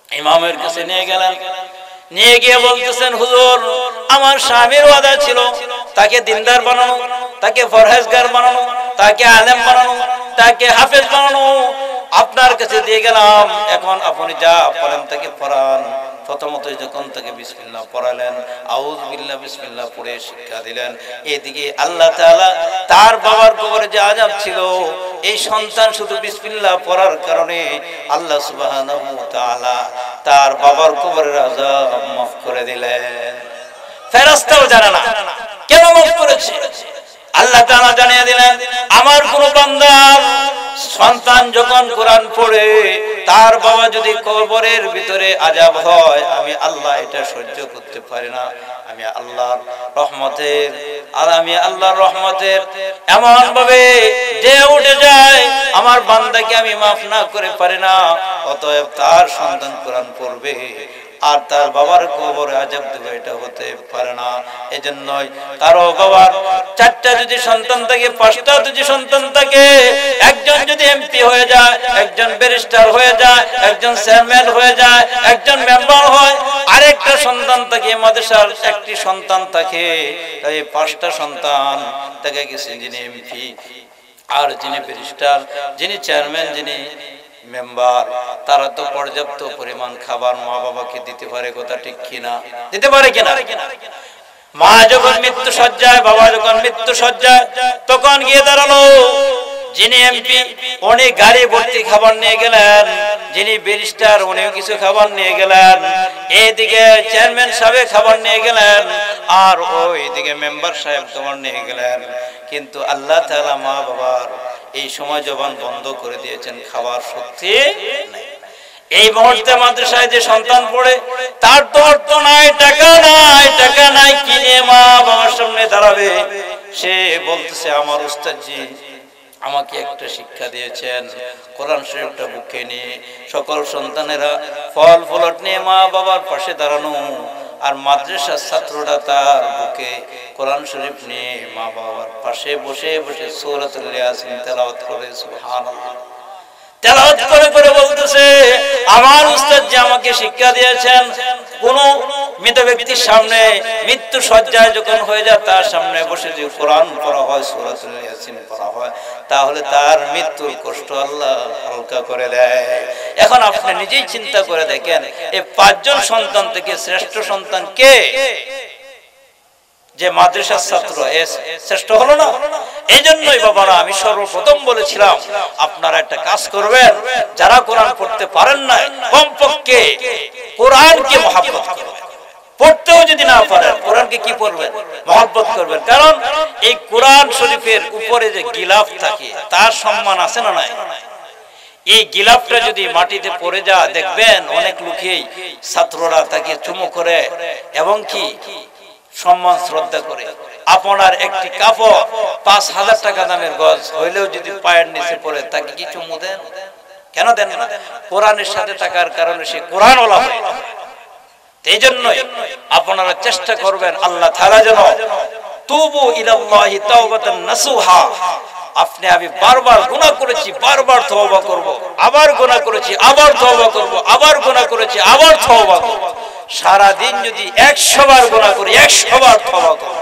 ইমামের কাছে নিয়ে গেলেন, নিয়ে গিয়ে বলতেছেন, হুজুর আমার স্বামীর ওয়াদা ছিল তাকে দিনদার বানানো, তাকে ফরহেজগার বানানো, তাকে আলেম বানানো, তাকে হাফেজ বানানো, আপনার কাছে দিয়ে গেলাম, এখন আপনি যা পড়েন তাকে পড়ান। প্রথমত যখন তাকে বিসমিল্লাহ পড়ালেন, আউযু বিল্লাহ বিসমিল্লাহ পড়ে শিক্ষা দিলেন, এদিকে আল্লাহ তাআলা তার বাবার কবরে যে আযাব ছিল, এই সন্তান শুধু বিসমিল্লাহ পড়ার কারণে আল্লাহ সুবহানাহু ওয়া তাআলা তার বাবার কবরের আযাব মাফ করে দিলেন। ফেরেশতাও জানে না কেন মাফ করেছে, আল্লাহ তাআলা জানিয়ে দিলেন, আমার কোন বান্দার সন্তান যখন কোরআন পড়ে তার বাবা যদি কবরের ভিতরে আযাব হয়, আমি আল্লাহ এটা সহ্য করতে পারি না, আমি আল্লাহর রহমতের এমন ভাবে যে উঠে যায়, আমার বান্দাকে আমি মাফ না করে পারি না, অতএব তার সন্তান কোরআন পড়বে আর তার বাবার কবরে আযাব দেবে, এটা হতে পারে না। এজন্যই কারো বাবার 4টা যদি সন্তান থাকে, 5টা যদি সন্তান থাকে, একজন যদি এমপি হয়ে যায়, একজন ব্যারিস্টার হয়ে যায়, একজন চেয়ারম্যান হয়ে যায়, একজন মেম্বার হয়, আরেকটা সন্তান থাকে, মাদ্রাসার একটি সন্তান থাকে, তাই 5টা সন্তান থাকে গেছে, যিনি এমপি আর যিনি ব্যারিস্টার, যিনি চেয়ারম্যান, যিনি মেম্বার, তারা তো পর্যাপ্ত পরিমাণ খাবার মা বাবাকে দিতে পারে, কথা ঠিক কিনা? দিতে পারে কিনা? মা যখন মৃত্যু সজ্জায়, বাবা যখন মৃত্যু সজ্জায়, তখন গিয়ে দাঁড়ালো যিনি এমপি, উনি গাড়ি ভর্তি খাবার নিয়ে গেলেন, যিনি ব্যারিস্টার উনিও কিছু খাবার নিয়ে গেলেন, এইদিকে চেয়ারম্যান সাহেব খাবার নিয়ে গেলেন, আর ওইদিকে মেম্বার সাহেব খাবার নিয়ে গেলেন। কিন্তু আল্লাহ তাআলা মা বাবার এই সময় জবান বন্ধ করে দিয়েছেন, খাবার শক্তি নাই। এই মুহূর্তে মাদ্রাসায় যে সন্তান পড়ে, তার তো অর্থ নাই, টাকা নাই কিনে মা বাবার সামনে দাঁড়াবে, সে বলতেছে আমার উস্তাদজি আমাকে একটা শিক্ষা দিয়েছেন, কোরআন শরীফটা বুকে নিয়ে সকল সন্তানেরা ফল ফলট নিয়ে মা বাবার পাশে দাঁড়ানো, আর মাদ্রাসার ছাত্ররা তার বুকে কোরআন শরীফ নিয়ে মা বাবার পাশে বসে বসে সূরাতুল ইয়াসিন তেলাওয়াত করে। সুবহানাল্লাহ, তেলাওয়াত করে করে বলতেছে, আমার উস্তাদ যে আমাকে শিক্ষা দিয়েছেন, কোন মৃত ব্যক্তির সামনে মৃত্যু সজ্জায় যখন হয়ে যায় তার সামনে বসে যে কোরআন পড়া হয়, সূরাতুল ইয়াসিন পড়া হয়, তাহলে তার মৃত্যুর কষ্ট আল্লাহ হালকা করে দেয়। এখন আপনি নিজেই চিন্তা করে দেখেন, এই 5 জন সন্তান থেকে শ্রেষ্ঠ সন্তান কে? যে মাদ্রাসার ছাত্র, শ্রেষ্ঠ হলো না? এই জন্যই বাবারা আমি সর্বপ্রথম বলেছিলাম, আপনারা একটা কাজ করবেন, যারা কোরআন পড়তে পারেন না কমপক্ষে কোরআনকে মহব্বত করবেন। পড়তেও যদি না পারেন কোরআনকে কি পড়বেন? মহব্বত করবেন। কারণ এই কোরআন শরীফের উপরে যে গিলাফ থাকে তার সম্মান আছে না নাই? এই গিলাফটা যদি মাটিতে পড়ে যায় দেখবেন অনেক লোকেই ছাত্ররা তাকে চুমু করে এবং কি সম্মান শ্রদ্ধা করে। আপনার একটি কাপড় 5000 টাকা দামের গজ হইলেও যদি পায়ের নিচে পড়ে তাকে কি চুমু দেন? কেন দেন না? কোরআনের সাথে থাকার কারণে সে কোরআন ওয়ালা হয়। এই জন্যই আপনারা চেষ্টা করবেন আল্লাহ তাআলা যেন তুবু ইলাল্লাহি তাওবাতান নাসুহা, আপনি আমি বারবার গুনাহ করেছি, বারবার তওবা করব, আবার গুনাহ করেছি, আবার তওবা করব, আবার গুনাহ করেছি, আবার তওবা করব। সারা দিন যদি 100 বার গুনাহ করি, 100 বার তওবা করব,